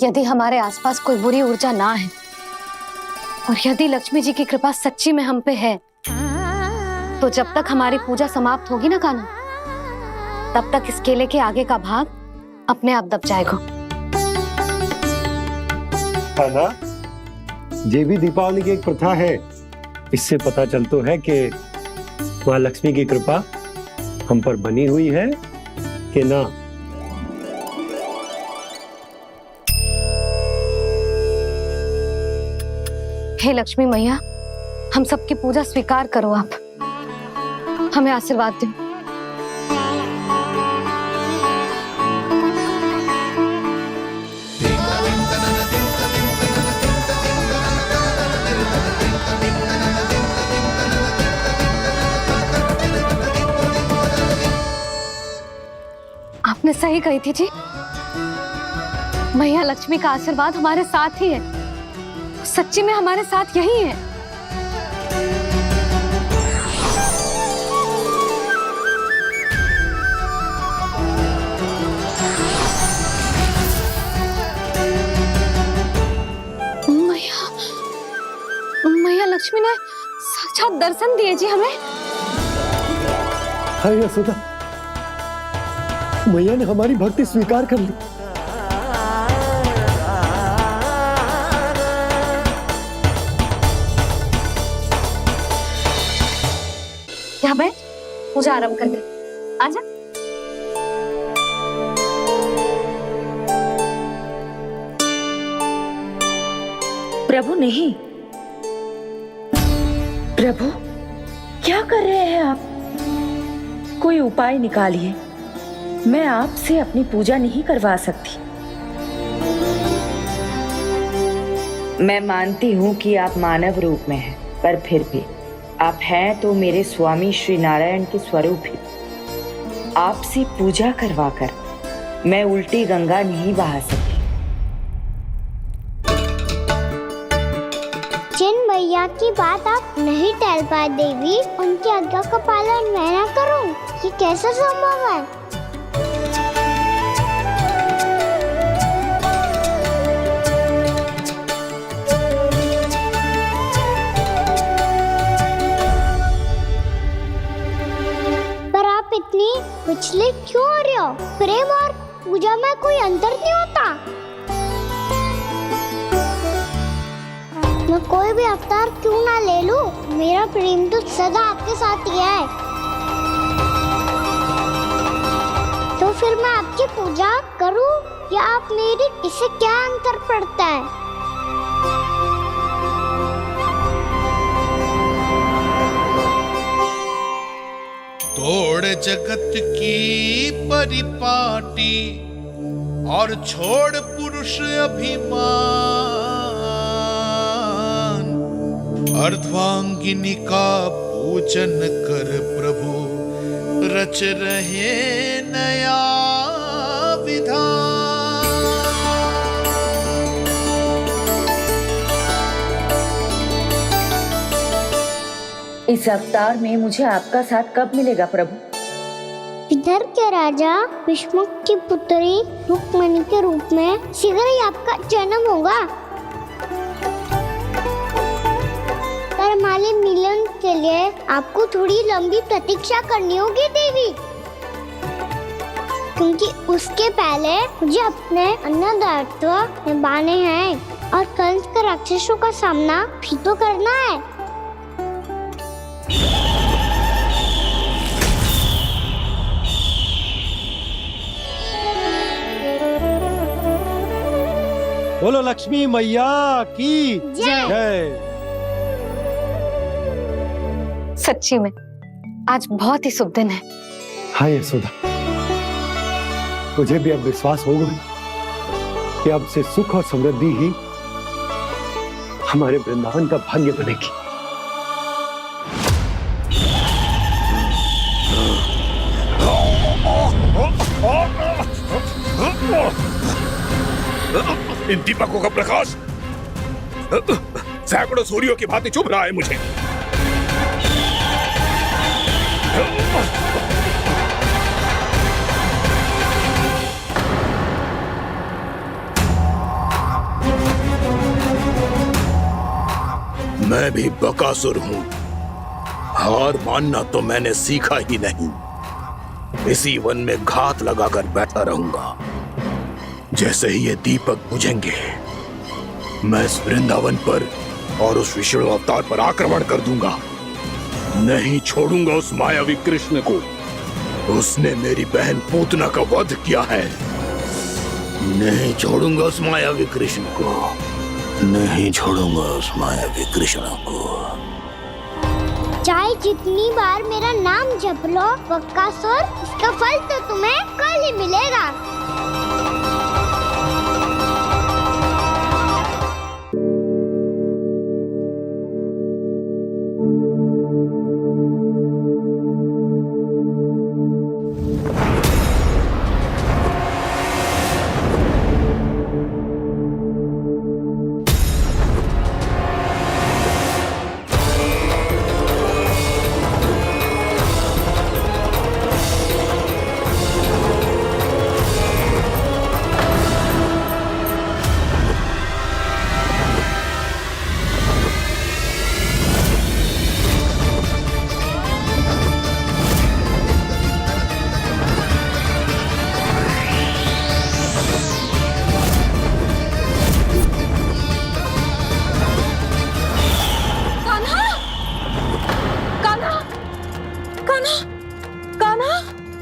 यदि हमारे आसपास कोई बुरी ऊर्जा ना है और यदि लक्ष्मी जी की कृपा सच्ची में हम पे है, तो जब तक हमारी पूजा समाप्त होगी ना कान्हा, तब तक इस केले के आगे का भाग अपने आप दब जाएगा। ना, ये भी दीपावली की एक प्रथा है। इससे पता चलता है कि माँ लक्ष्मी की कृपा हम पर बनी हुई है कि ना। हे लक्ष्मी मैया, हम सबकी पूजा स्वीकार करो, आप हमें आशीर्वाद दो। आपने सही कही थी जी, मैया लक्ष्मी का आशीर्वाद हमारे साथ ही है। सच्ची में हमारे साथ यही है। मैया लक्ष्मी ने साक्षात दर्शन दिए जी हमें। हाय यशोदा, मैया ने हमारी भक्ति स्वीकार कर ली। पूजा आरंभ कर दे। आजा। प्रभु नहीं, प्रभु क्या कर रहे हैं आप? कोई उपाय निकालिए, मैं आपसे अपनी पूजा नहीं करवा सकती। मैं मानती हूँ कि आप मानव रूप में हैं, पर फिर भी आप हैं तो मेरे स्वामी श्री नारायण के स्वरूप ही। आपसे पूजा करवाकर मैं उल्टी गंगा नहीं बहा सकती। जिन भैया की बात आप नहीं टाल पाए देवी, उनकी आज्ञा का पालन मैं ना करूं, ये कैसे संभव है? पर आप इतनी विचलित क्यों हो रहे हो? प्रेम और पूजा में कोई अंतर नहीं होता। मैं कोई भी अवतार क्यों ना ले लूं, मेरा प्रेम तो सदा आपके साथ ही है। तो फिर मैं आपकी पूजा करूं या आप मेरी, इससे क्या अंतर पड़ता है? तोड़ जगत की परिपाटी और छोड़ पुरुष अभिमान, अर्धांगिनी का पूजन कर प्रभु, रच रहे नया विधान। इस अवतार में मुझे आपका साथ कब मिलेगा प्रभु? इधर के राजा विष्णु की पुत्री रुक्मणी के रूप में शीघ्र ही आपका जन्म होगा। पर हमारे मिलन के लिए आपको थोड़ी लंबी प्रतीक्षा करनी होगी देवी, क्योंकि उसके पहले मुझे अपने अन्य दायित्व निभाने हैं और कंस के राक्षसों का सामना भी तो करना है। बोलो लक्ष्मी मैया की जय। सच्ची में आज बहुत ही शुभ दिन है। हाँ यशोदा, तुझे भी अब विश्वास होगा कि अब से सुख और समृद्धि ही हमारे वृंदावन का भाग्य बनेगी। इन दीपकों का प्रकाश सैकड़ों सूर्यों की भांति चुभ रहा है मुझे। मैं भी बकासुर हूं, हार मानना तो मैंने सीखा ही नहीं। इसी वन में घात लगाकर बैठा रहूंगा। जैसे ही ये दीपक बुझेंगे, मैं इस वृंदावन पर और उस विष्णु अवतार पर आक्रमण कर दूंगा। नहीं छोड़ूंगा उस मायावी कृष्ण को। उसने मेरी बहन पूतना का वध किया है। नहीं छोड़ूंगा उस मायावी कृष्ण को। नहीं छोड़ूंगा उस मायावी कृष्ण को। चाहे जितनी बार मेरा नाम जप लो बकासुर, इसका फल तो तुम्हें कल ही मिलेगा।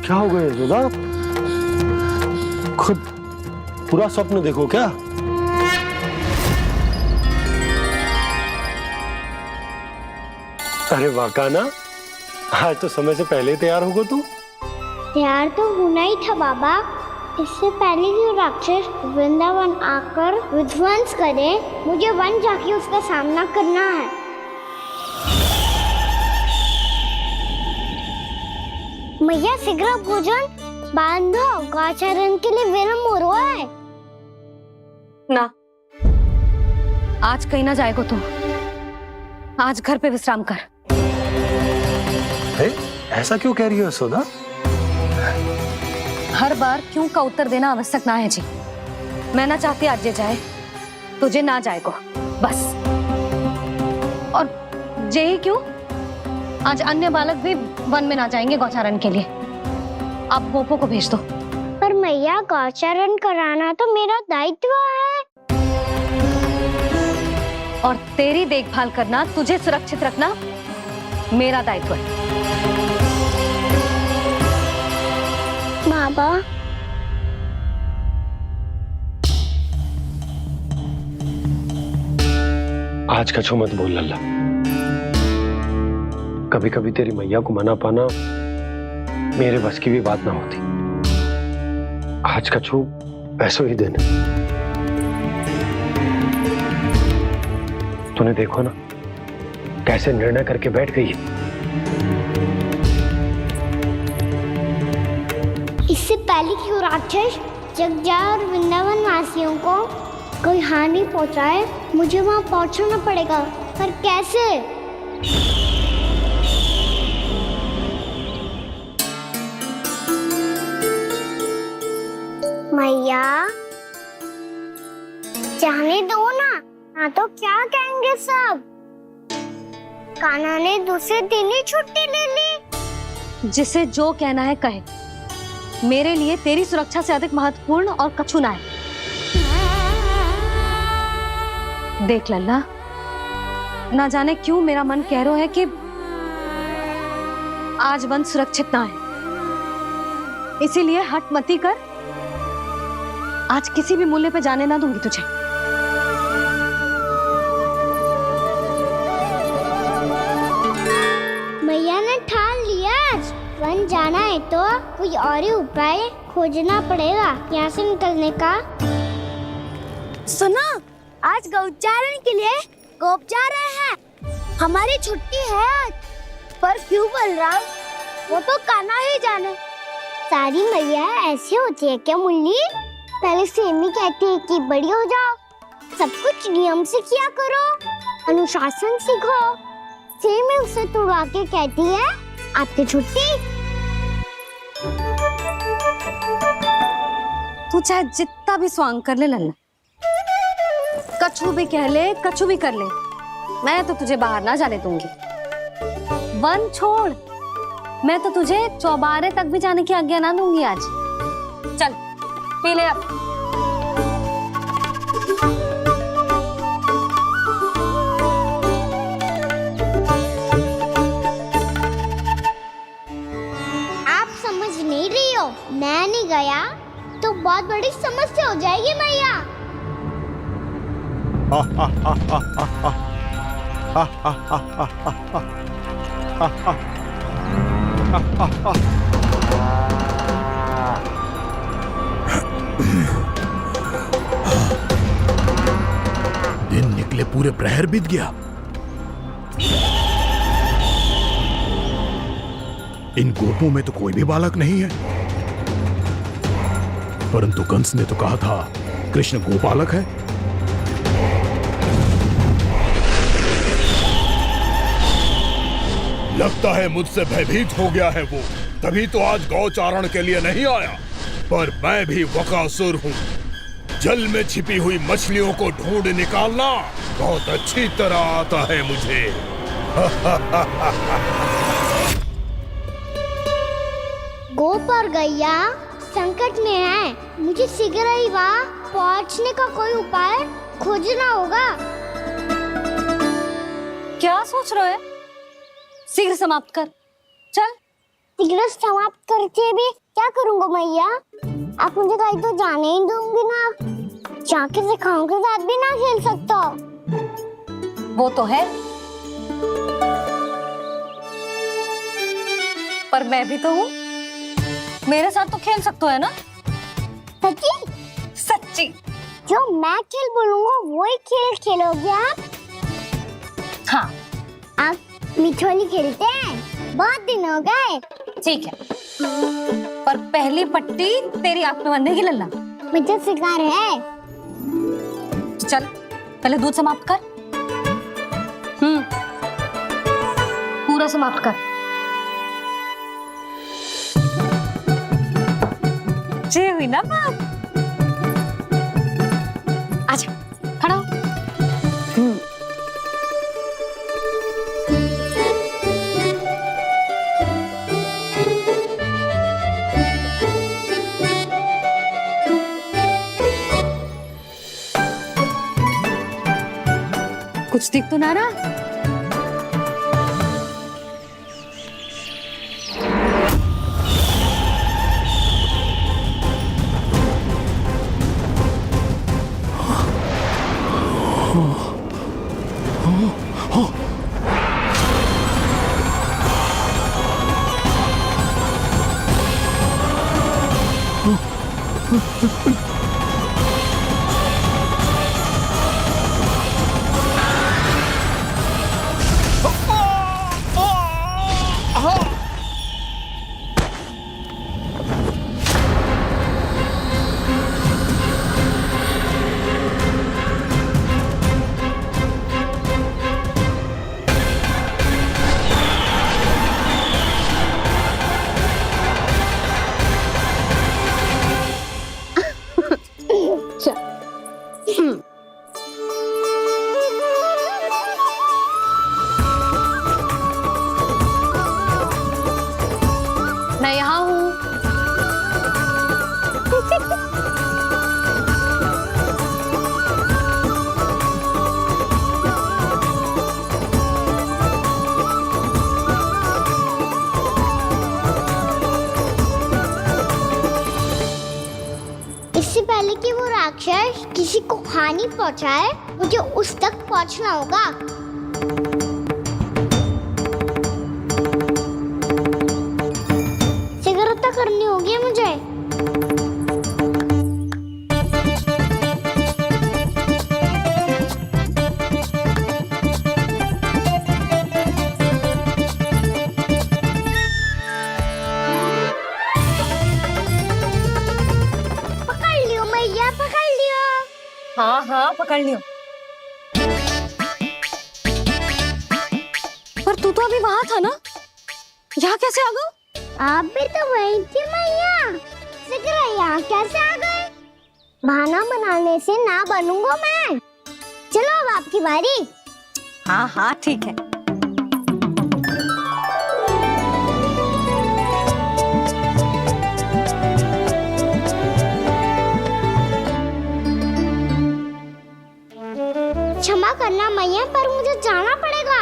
क्या हो गया यशोदा? खुद पूरा स्वप्न देखो क्या? अरे वाकाना, आज तो समय से पहले तैयार होगा तू। तैयार तो होना ही था बाबा। इससे पहले कि वो राक्षस वृंदावन आकर विध्वंस करे, मुझे वन जाके उसका सामना करना है। मैया शीघ्र भोजन बांधो, गौचरण के लिए विलंब हो रहा है। ना, आज कहीं ना जाएगो तुम। आज घर पे विश्राम कर। ऐसा क्यों कह रही हो यशोदा? हर बार क्यों का उत्तर देना आवश्यक ना है जी। मैं ना चाहती आज ये जाए, तुझे ना जाएगो बस। और यही क्यों, आज अन्य बालक भी वन में ना जाएंगे गौचारण के लिए। आप गोपो को भेज दो। पर मैया गौचरण कराना तो मेरा दायित्व है। और तेरी देखभाल करना, तुझे सुरक्षित रखना मेरा दायित्व है। बाबा, आज कछु मत बोल लल्ला। कभी कभी तेरी मैया को मना पाना मेरे बस की भी बात ना होती। आज कछु पैसों ही देना। तूने देखो ना कैसे निर्णय करके बैठ गई है। इससे पहले कि वो राक्षस जगजा और वृंदावन वासियों को कोई हानि पहुंचाए, मुझे वहां पहुंचना पड़ेगा। पर कैसे? मैया, जाने दो ना तो क्या कहेंगे सब। कान्हा ने दूसरे दिन ही छुट्टी ले ली। जिसे जो कहना है कहे। मेरे लिए तेरी सुरक्षा से अधिक महत्वपूर्ण और कछु ना है। देख लल्ला, ना जाने क्यों मेरा मन कह रहा है कि आज वन सुरक्षित ना है। इसीलिए हट मती कर। आज किसी भी मूल्य पे जाने ना दूंगी तुझे। मैया ने ठान लिया, वन जाना है तो कोई और ही उपाय खोजना पड़ेगा यहाँ से निकलने का। सुनो, आज गौचारण के लिए गोप जा रहे हैं। हमारी छुट्टी है आज। पर क्यों बलराम? वो तो कान्हा ही जाने। सारी मैया ऐसी होती है क्या मुन्नी? पहले सेमी कहती है कि बड़ी हो जाओ, सब कुछ नियम से किया करो, अनुशासन सीखो। सेमी उसे तुड़वा के कहती है आपकी छुट्टी। तू चाहे जितना भी स्वांग कर ले लल्ला, कछु भी कह ले, कछु भी कर ले, मैं तो तुझे बाहर ना जाने दूंगी। वन छोड़, मैं तो तुझे चौबारे तक भी जाने की आज्ञा ना दूंगी आज। चल पी ले अब। आप समझ नहीं रही हो, मैं नहीं गया तो बहुत बड़ी समस्या हो जाएगी मैया। दिन निकले पूरे प्रहर बीत गया। इन गोपों में तो कोई भी बालक नहीं है, परंतु कंस ने तो कहा था कृष्ण गोपालक है। लगता है मुझसे भयभीत हो गया है वो, तभी तो आज गौचारण के लिए नहीं आया। पर मैं भी वकासुर हूँ। जल में छिपी हुई मछलियों को ढूंढ निकालना बहुत अच्छी तरह आता है मुझे। गोप और गैया संकट में है, मुझे शीघ्र ही वहाँ पहुँचने का कोई उपाय खोजना होगा। क्या सोच रहे हो? शीघ्र समाप्त कर। चल। शीघ्र समाप्त करके भी क्या करूँगा मैया? आप मुझे कहीं तो जाने ही दूंगी ना। जाके सिखाओं के साथ भी ना खेल सकता। वो तो है, पर मैं भी तो हूँ, मेरे साथ तो खेल सकते हो है ना? सच्ची? सच्ची। जो मैं खेल बोलूँगा वही खेल खेलोगे आप? हाँ। आप मिठोली खेलते हैं? बहुत दिन हो गए। ठीक है, पर पहली पट्टी तेरी आंख में बंधेगी लल्ला। मुझे शिकार है। चल पहले दूध समाप्त कर। पूरा समाप्त कर। जे हुई ना बात। आजा खड़ा हो। कुछ दिख तो ना रहा। मैं यहाँ हूँ। इससे पहले कि वो राक्षस किसी को हानि पहुंचाए, मुझे उस तक पहुंचना होगा। सिगरेट करनी होगी मुझे। पकड़ लियो मैया, पकड़ लियो। हाँ हाँ पकड़ लियो। पर तू तो अभी वहां था ना, यहाँ कैसे आ गया? आप भी तो वही थी मैया। सिगरा यहाँ कैसे आ गए? बहाना बनाने से ना बनूंगा मैं। चलो अब आपकी बारी। हाँ हाँ ठीक है। क्षमा करना मैया, पर मुझे जाना पड़ेगा।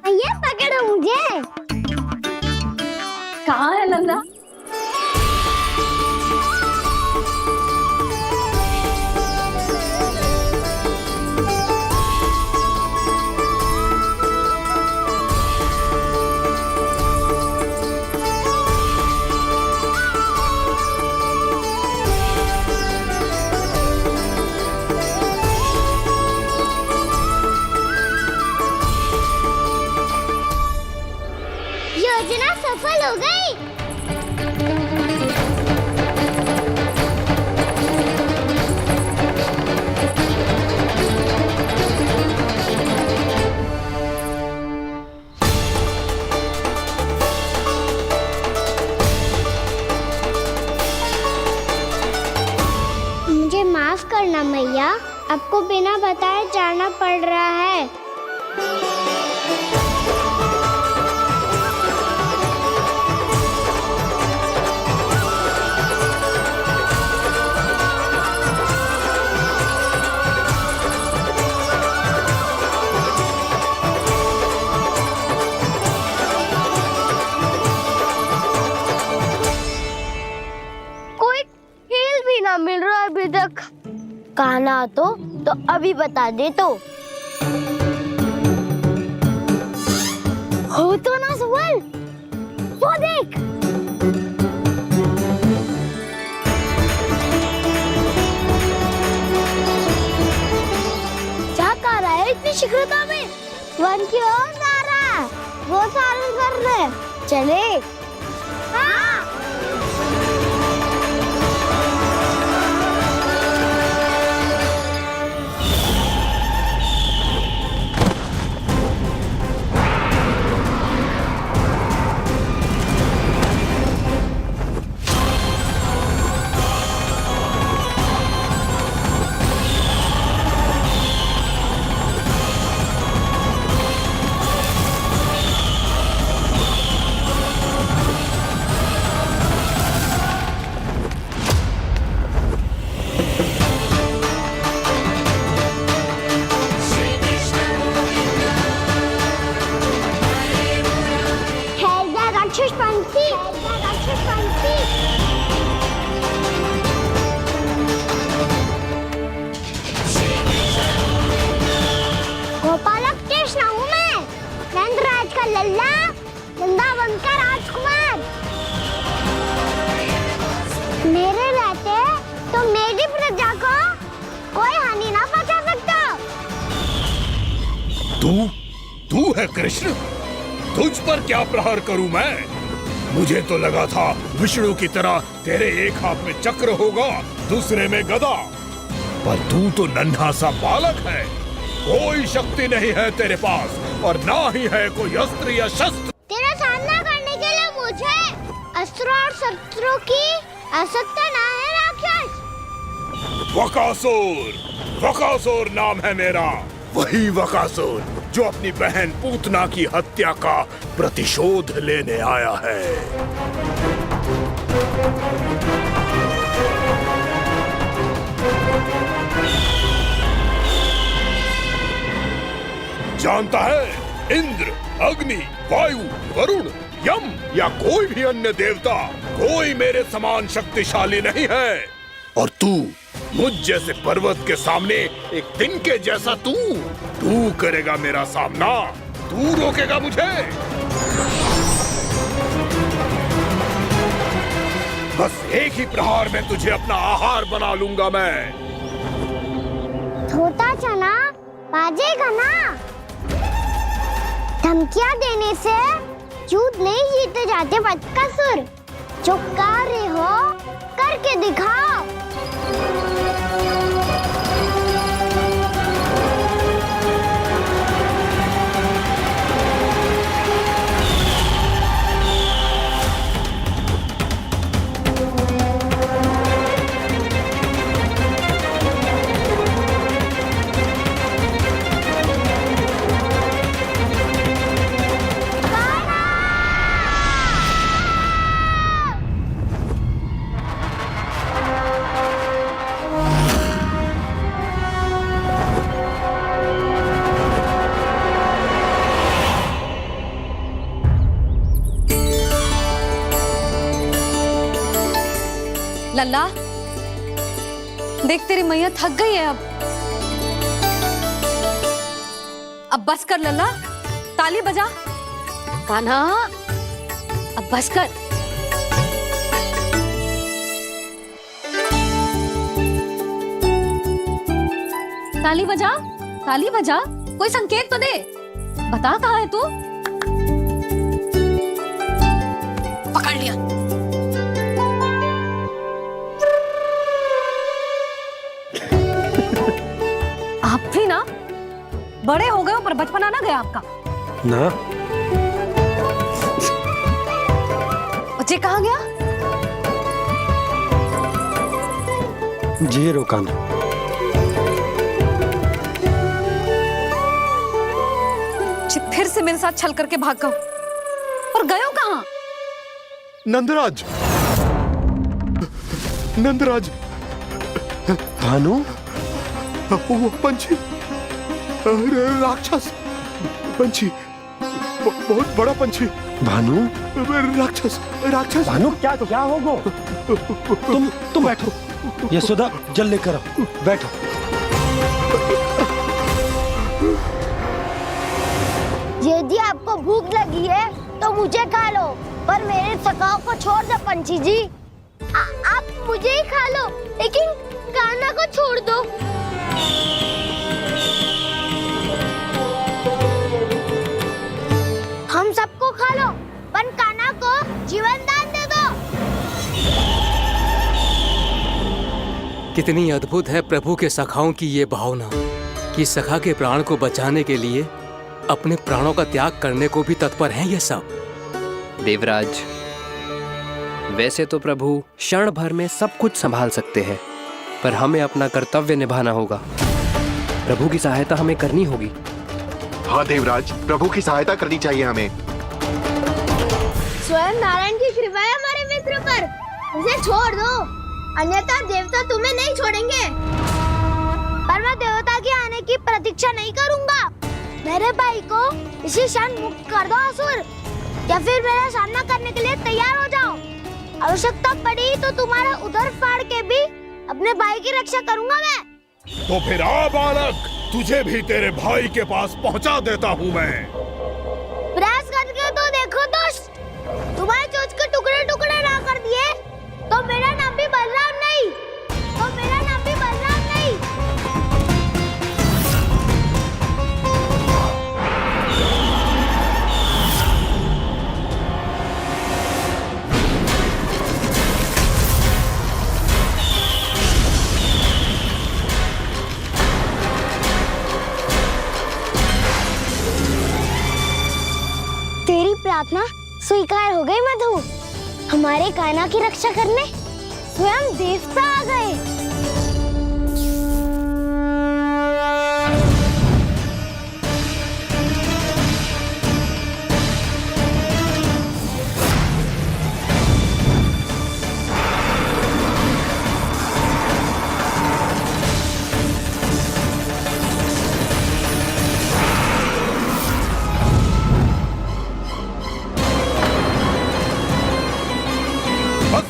मैया पकड़ो मुझे। कहाँ है लल्ला? योजना सफल हो गई। मुझे माफ करना मैया, आपको बिना बताए जाना पड़ रहा है। बात हो तो अभी बता दे तो। हो तो ना सवाल, वो देख। क्या कर रहा है इतनी शीघ्रता में? वन की ओर जा रहा है, वो सारे कर रहे। चले। हाँ। गोपालक कृष्ण हूँ मैं, नंदराज का लल्ला, वृंदावन का राजकुमार। मेरे रहते तो मेरी प्रजा को कोई हानि ना पहुंचा सकता। तू है कृष्ण? तुझ पर क्या प्रहार करूं मैं? मुझे तो लगा था विष्णु की तरह तेरे एक हाथ में चक्र होगा, दूसरे में गदा, पर तू तो नन्हा सा बालक है। कोई शक्ति नहीं है तेरे पास और ना ही है कोई अस्त्र या शस्त्र। तेरा सामना करने के लिए मुझे अस्त्र और शस्त्रों की आवश्यकता ना है राक्षस। वकासुर नाम है मेरा, वही वकासुर जो अपनी बहन पूतना की हत्या का प्रतिशोध लेने आया है। जानता है, इंद्र, अग्नि, वायु, वरुण, यम या कोई भी अन्य देवता, कोई मेरे समान शक्तिशाली नहीं है। और तू, मुझ जैसे पर्वत के सामने एक तिनके जैसा तू करेगा मेरा सामना? तू रोकेगा मुझे? बस एक ही प्रहार में तुझे अपना आहार बना लूंगा मैं। छोटा चना बाजेगा ना? धमकियां देने से युद्ध नहीं जीते जाते बदकसूर। जो कार्य हो करके दिखाओ। लल्ला, देख तेरी मैया थक गई है अब बस कर लल्ला, ताली बजा। कान्हा, अब बस कर। ताली बजा, ताली बजा, कोई संकेत तो दे, बता कहाँ है तू? पकड़ लिया। आप भी ना बड़े हो गए हो पर बचपना ना गया आपका ना। बच्चे कहाँ गया? जी रोकाना। फिर से मेरे साथ छल करके भाग गए और गए हो कहाँ? नंदराज, नंदराज। भानु, वो पंछी, राक्षस पंछी, बहुत बड़ा पंछी। भानु, राक्षस, राक्षस। भानु, क्या होगा? तुम बैठो, यशोदा जल लेकर आओ, बैठो। यदि आपको भूख लगी है तो मुझे खा लो, पर मेरे सखाओं को छोड़ दो पंछी जी। आप मुझे ही खा लो, लेकिन कान्हा को छोड़ दो। हम सबको खा लो, पर कान्हा को जीवन दान दे दो। कितनी अद्भुत है प्रभु के सखाओं की ये भावना कि सखा के प्राण को बचाने के लिए अपने प्राणों का त्याग करने को भी तत्पर हैं ये सब। देवराज, वैसे तो प्रभु क्षण भर में सब कुछ संभाल सकते हैं, पर हमें अपना कर्तव्य निभाना होगा। प्रभु की सहायता हमें करनी होगी। हाँ देवराज, प्रभु की सहायता करनी चाहिए हमें। स्वयं नारायण की कृपा है हमारे मित्र पर, उसे छोड़ दो, अन्यथा देवता तुम्हें नहीं छोड़ेंगे। पर मैं देवता के आने की प्रतीक्षा नहीं करूंगा। मेरे भाई को इसी क्षण मुक्त कर दो असुर, या फिर मेरा सामना करने के लिए तैयार हो जाओ। आवश्यकता पड़ी तो तुम्हारा उधर फाड़ के भी अपने भाई की रक्षा करूंगा मैं। तो फिर आ बालक, तुझे भी तेरे भाई के पास पहुंचा देता हूँ मैं। प्रयास करके तो देखो दोस्त, तुम्हारे चोंच के टुकड़े टुकड़े ना कर दिए तो मेरा नाम भी बलराम नहीं, तो मेरा नाम भी बलराम नहीं। तेरी प्रार्थना स्वीकार हो गई मधु। हमारे कान्हा की रक्षा करने स्वयं देवता आ गए।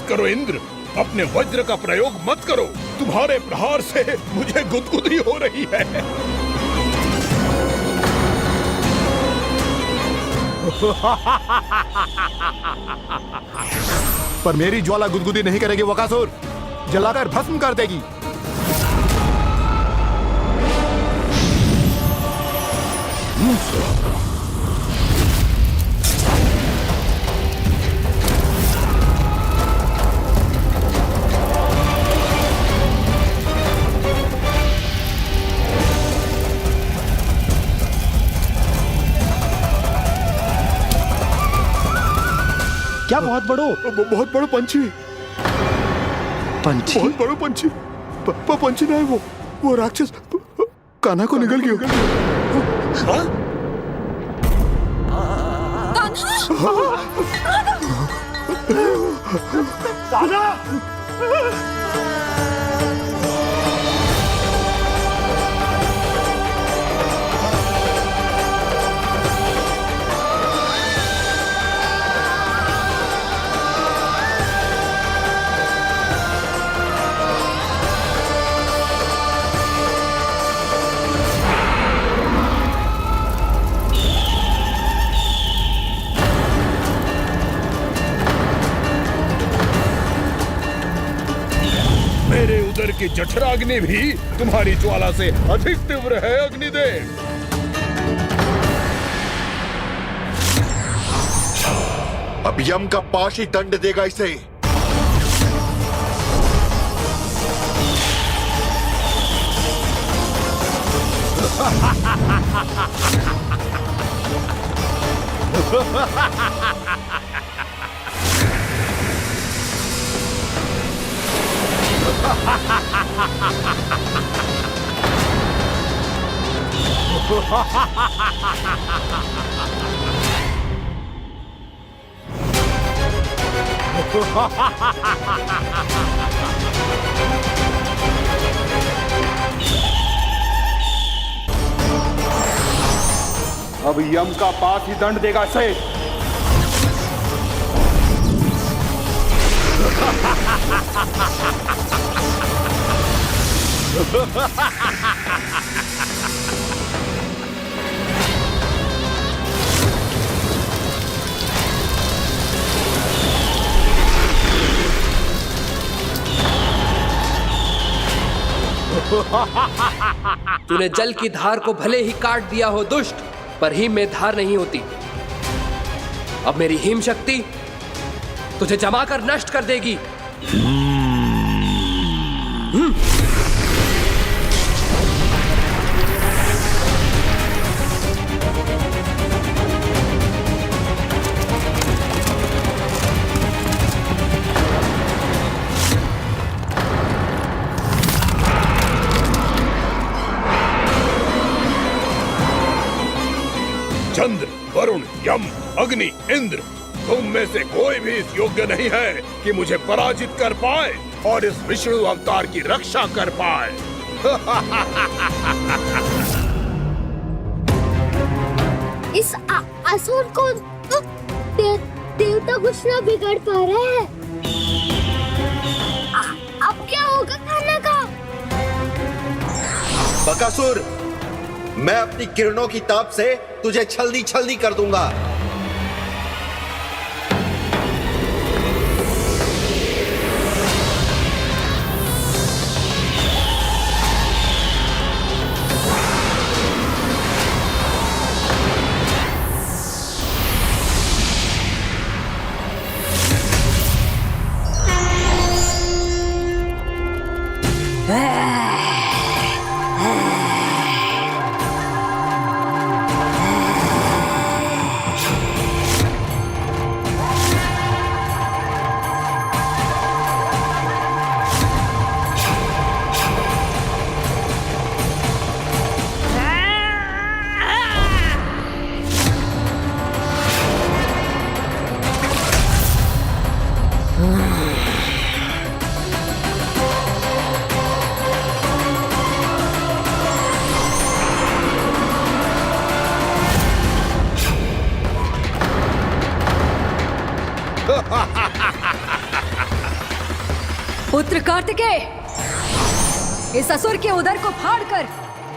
करो इंद्र, अपने वज्र का प्रयोग मत करो। तुम्हारे प्रहार से मुझे गुदगुदी हो रही है। पर मेरी ज्वाला गुदगुदी नहीं करेगी वकासुर, जलाकर भस्म कर देगी। क्या बहुत बड़ो पंछी। पंछी? बहुत बड़ो पंछी। पंछी ना है वो राक्षस कान्हा को निगल गया। हाँ? कान्हा! मेरे उदर की जठराग्नि भी तुम्हारी ज्वाला से अधिक तीव्र है अग्निदेव। अब यम का पाश ही दंड देगा इसे। अब यम का पास ही दंड देगा इसे। Ha ha ha ha ha! तूने जल की धार को भले ही काट दिया हो दुष्ट, पर हिम में धार नहीं होती। अब मेरी हिम शक्ति तुझे जमा कर नष्ट कर देगी। चंद्र, वरुण, यम, अग्नि, इंद्र, तुम में से कोई भी इस योग्य नहीं है कि मुझे पराजित कर पाए और इस विष्णु अवतार की रक्षा कर पाए। इस असुर को तो देवता कुछ ना बिगाड़ पा रहे हैं। अब क्या होगा खाने का? बकासुर, मैं अपनी किरणों की ताप से तुझे छल्दी छल्दी कर दूंगा। पुत्र कार्तिकेय, इस असुर के उदर को फाड़कर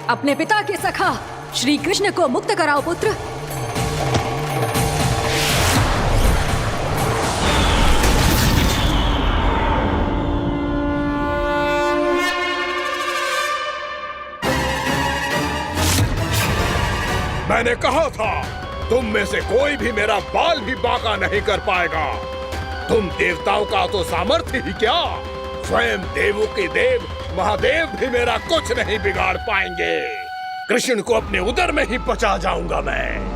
अपने पिता के सखा श्री कृष्ण को मुक्त कराओ पुत्र। मैंने कहा था, तुम में से कोई भी मेरा बाल भी बांका नहीं कर पाएगा। तुम देवताओं का तो सामर्थ्य ही क्या, स्वयं देवों के देव महादेव भी मेरा कुछ नहीं बिगाड़ पाएंगे। कृष्ण को अपने उदर में ही पचा जाऊंगा मैं।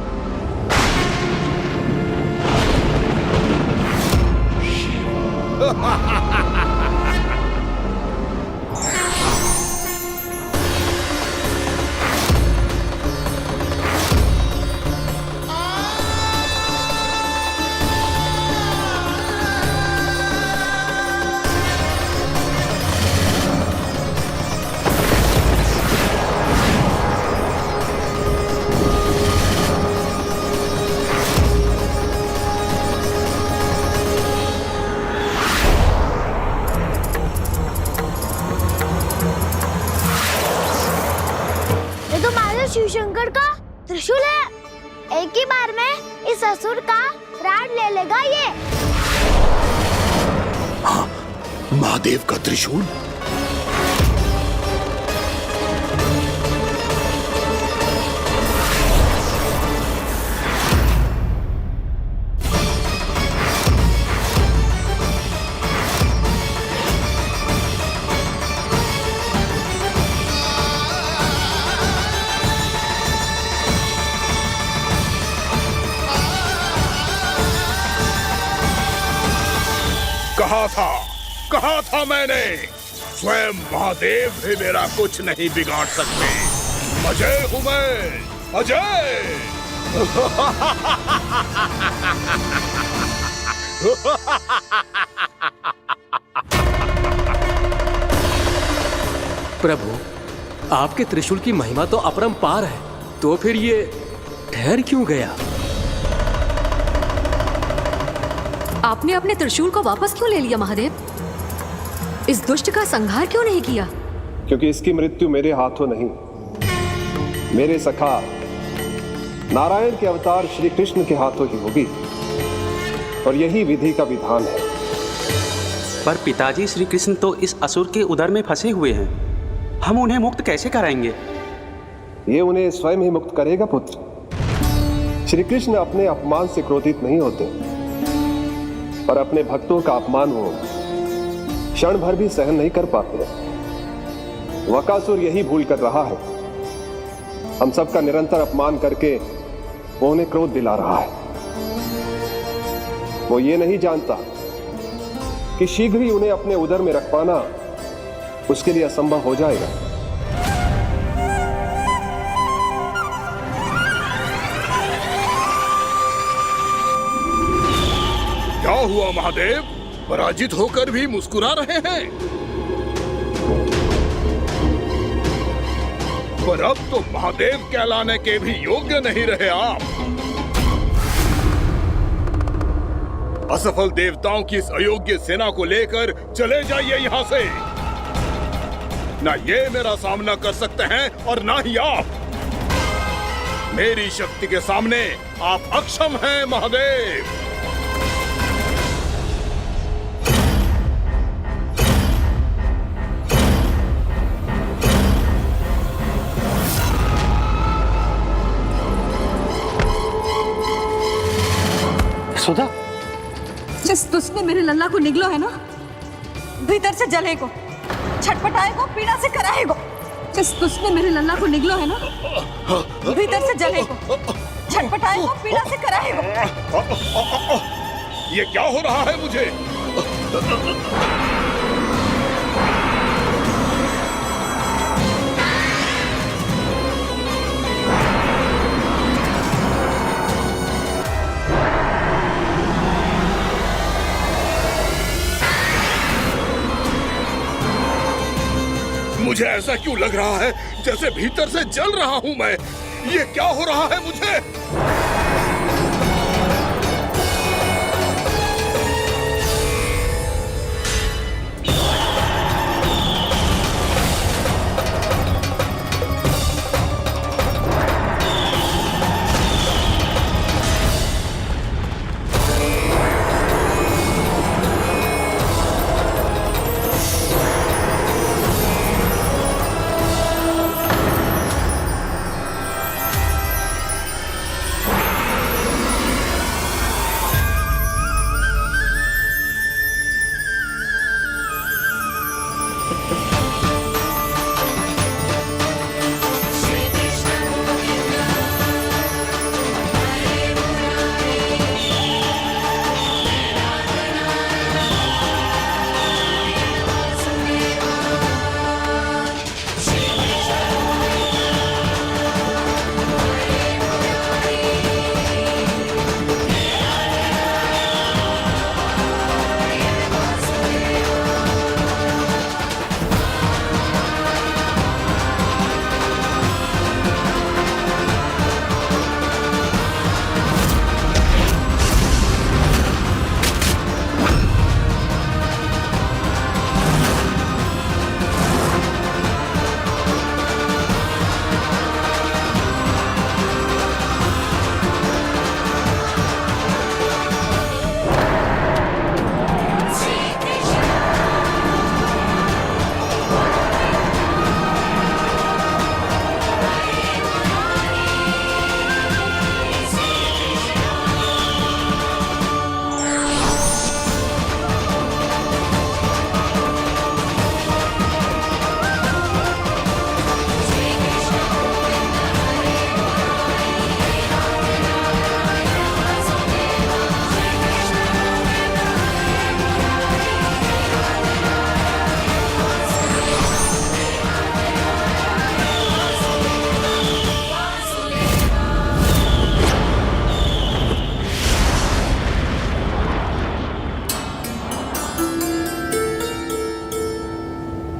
शिव शंकर का त्रिशूल है। एक ही बार में इस असुर का प्राण ले लेगा ये। हाँ, महादेव का त्रिशूल। कहा था मैंने, स्वयं महादेव भी मेरा कुछ नहीं बिगाड़ सकते। अजय हूं मैं, अजय। प्रभु, आपके त्रिशूल की महिमा तो अपरंपार है, तो फिर ये ठहर क्यों गया? आपने अपने त्रिशूल को वापस क्यों ले लिया महादेव? इस दुष्ट का संहार क्यों नहीं किया? क्योंकि इसकी मृत्यु मेरे हाथों नहीं, मेरे सखा नारायण के अवतार श्री कृष्ण के हाथों ही होगी, और यही विधि का विधान है। पर पिताजी, श्री कृष्ण तो इस असुर के उदर में फंसे हुए हैं। हम उन्हें मुक्त कैसे कराएंगे? ये उन्हें स्वयं ही मुक्त करेगा पुत्र। श्री कृष्ण अपने अपमान से क्रोधित नहीं होते, पर अपने भक्तों का अपमान वो क्षण भर भी सहन नहीं कर पाते। वकासुर यही भूल कर रहा है। हम सबका निरंतर अपमान करके वो उन्हें क्रोध दिला रहा है। वो ये नहीं जानता कि शीघ्र ही उन्हें अपने उदर में रख पाना उसके लिए असंभव हो जाएगा। क्या हुआ महादेव? पराजित होकर भी मुस्कुरा रहे हैं। पर अब तो महादेव कहलाने के भी योग्य नहीं रहे आप। असफल देवताओं की इस अयोग्य सेना को लेकर चले जाइए यहाँ से। ना ये मेरा सामना कर सकते हैं और ना ही आप। मेरी शक्ति के सामने आप अक्षम हैं महादेव। सुधा, जिस दुष्ट ने मेरे लल्ला को निगलो है ना, भीतर से जलेगो, छटपटाएगो, पीड़ा से कराएगो। जिस दुष्ट ने मेरे लल्ला को निगलो है ना, भीतर से जलेगो, छटपटाएगो, पीड़ा से कराएगो। ये क्या हो रहा है मुझे? मुझे ऐसा क्यों लग रहा है जैसे भीतर से जल रहा हूं मैं? ये क्या हो रहा है मुझे?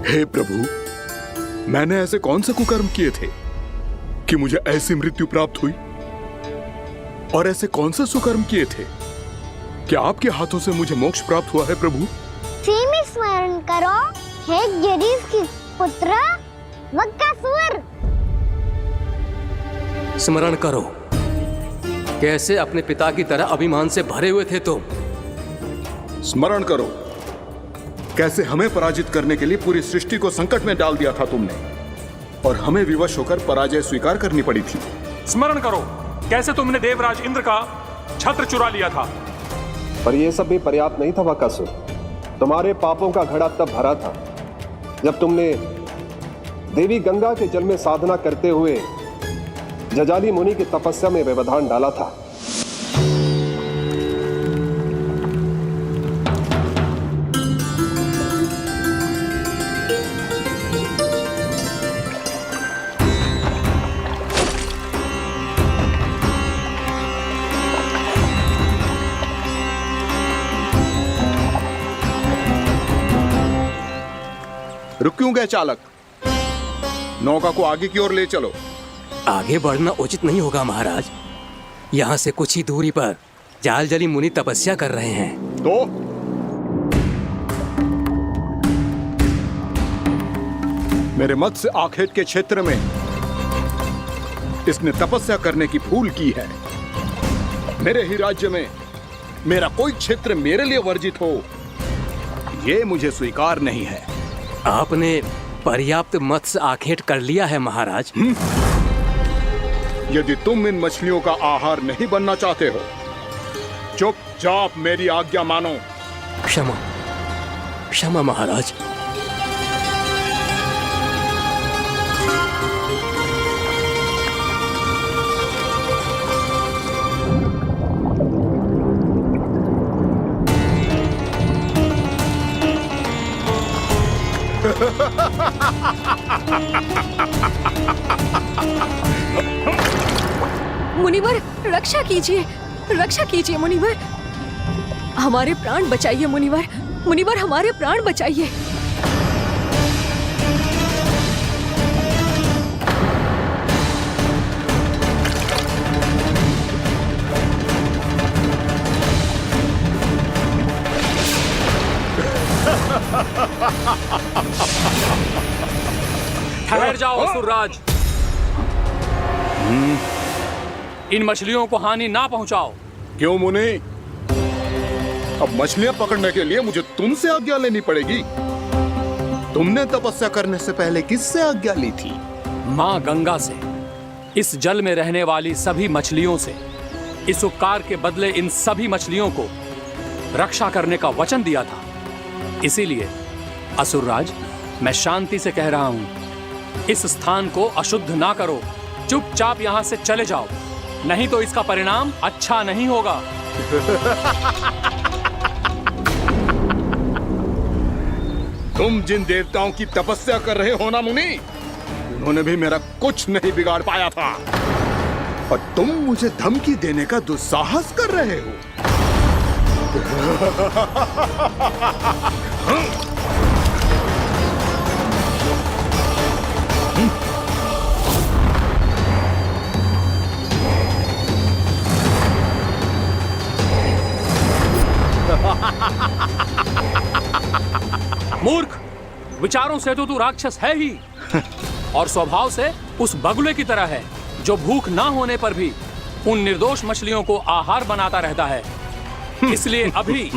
हे प्रभु, मैंने ऐसे कौन से कुकर्म किए थे कि मुझे ऐसी मृत्यु प्राप्त हुई? और ऐसे कौन से सुकर्म किए थे कि आपके हाथों से मुझे मोक्ष प्राप्त हुआ है प्रभु? में स्मरण करो, हे गिरीश की पुत्र वक्कासुर। स्मरण करो, कैसे अपने पिता की तरह अभिमान से भरे हुए थे तुम। स्मरण करो, कैसे हमें पराजित करने के लिए पूरी सृष्टि को संकट में डाल दिया था तुमने। और हमें विवश होकर पराजय स्वीकार करनी पड़ी थी। स्मरण करो कैसे तुमने देवराज इंद्र का छत्र चुरा लिया था। पर यह सब भी पर्याप्त नहीं था बकासुर। तुम्हारे पापों का घड़ा तब भरा था जब तुमने देवी गंगा के जल में साधना करते हुए जजाली मुनि की तपस्या में व्यवधान डाला था। रुक क्यों गए चालक? नौका को आगे की ओर ले चलो। आगे बढ़ना उचित नहीं होगा महाराज। यहाँ से कुछ ही दूरी पर जालजली मुनि तपस्या कर रहे हैं। तो मेरे मत्स्य आखेट के क्षेत्र में इसने तपस्या करने की भूल की है। मेरे ही राज्य में मेरा कोई क्षेत्र मेरे लिए वर्जित हो, यह मुझे स्वीकार नहीं है। आपने पर्याप्त मत्स्य आखेट कर लिया है महाराज। यदि तुम इन मछलियों का आहार नहीं बनना चाहते हो, चुपचाप मेरी आज्ञा मानो। क्षमा क्षमा महाराज। मुनिवर रक्षा कीजिए मुनिवर, हमारे प्राण बचाइए मुनिवर, मुनिवर हमारे प्राण बचाइए। ठहर जाओ असुरराज, इन मछलियों को हानि ना पहुंचाओ। क्यों मुनि? अब मछलियां पकड़ने के लिए मुझे तुमसे आज्ञा लेनी पड़ेगी। तुमने तपस्या करने से पहले किससे आज्ञा ली थी? मां गंगा से, इस जल में रहने वाली सभी मछलियों से। इस उपकार के बदले इन सभी मछलियों को रक्षा करने का वचन दिया था। इसीलिए असुरराज, मैं शांति से कह रहा हूं, इस स्थान को अशुद्ध ना करो। चुपचाप यहां से चले जाओ, नहीं तो इसका परिणाम अच्छा नहीं होगा। तुम जिन देवताओं की तपस्या कर रहे हो ना मुनि, उन्होंने भी मेरा कुछ नहीं बिगाड़ पाया था, और तुम मुझे धमकी देने का दुस्साहस कर रहे हो। मूर्ख, विचारों से तो तू राक्षस है ही, और स्वभाव से उस बगुले की तरह है जो भूख ना होने पर भी उन निर्दोष मछलियों को आहार बनाता रहता है। इसलिए अभी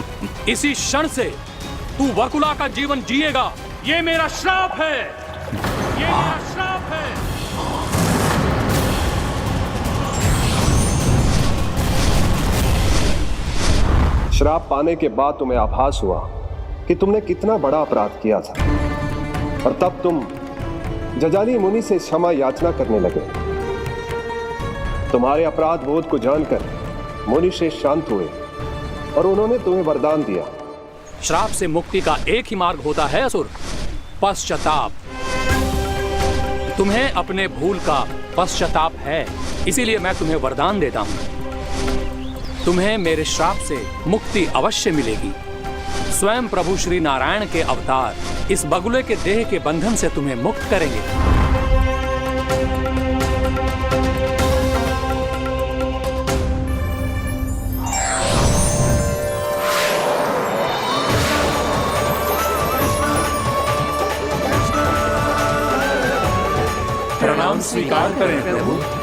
इसी क्षण से तू वकुला का जीवन जिएगा। ये मेरा श्राप है, ये मेरा श्राप है। श्राप पाने के बाद तुम्हें आभास हुआ कि तुमने कितना बड़ा अपराध किया था, और तब तुम जजाली मुनि से क्षमा याचना करने लगे। तुम्हारे अपराध बोध को जानकर मुनि से शांत हुए और उन्होंने तुम्हें वरदान दिया। श्राप से मुक्ति का एक ही मार्ग होता है असुर, पश्चाताप। तुम्हें अपने भूल का पश्चाताप है, इसीलिए मैं तुम्हें वरदान देता हूं। तुम्हें मेरे श्राप से मुक्ति अवश्य मिलेगी। स्वयं प्रभु श्री नारायण के अवतार इस बगुले के देह के बंधन से तुम्हें मुक्त करेंगे। प्रणाम स्वीकार करें प्रभु।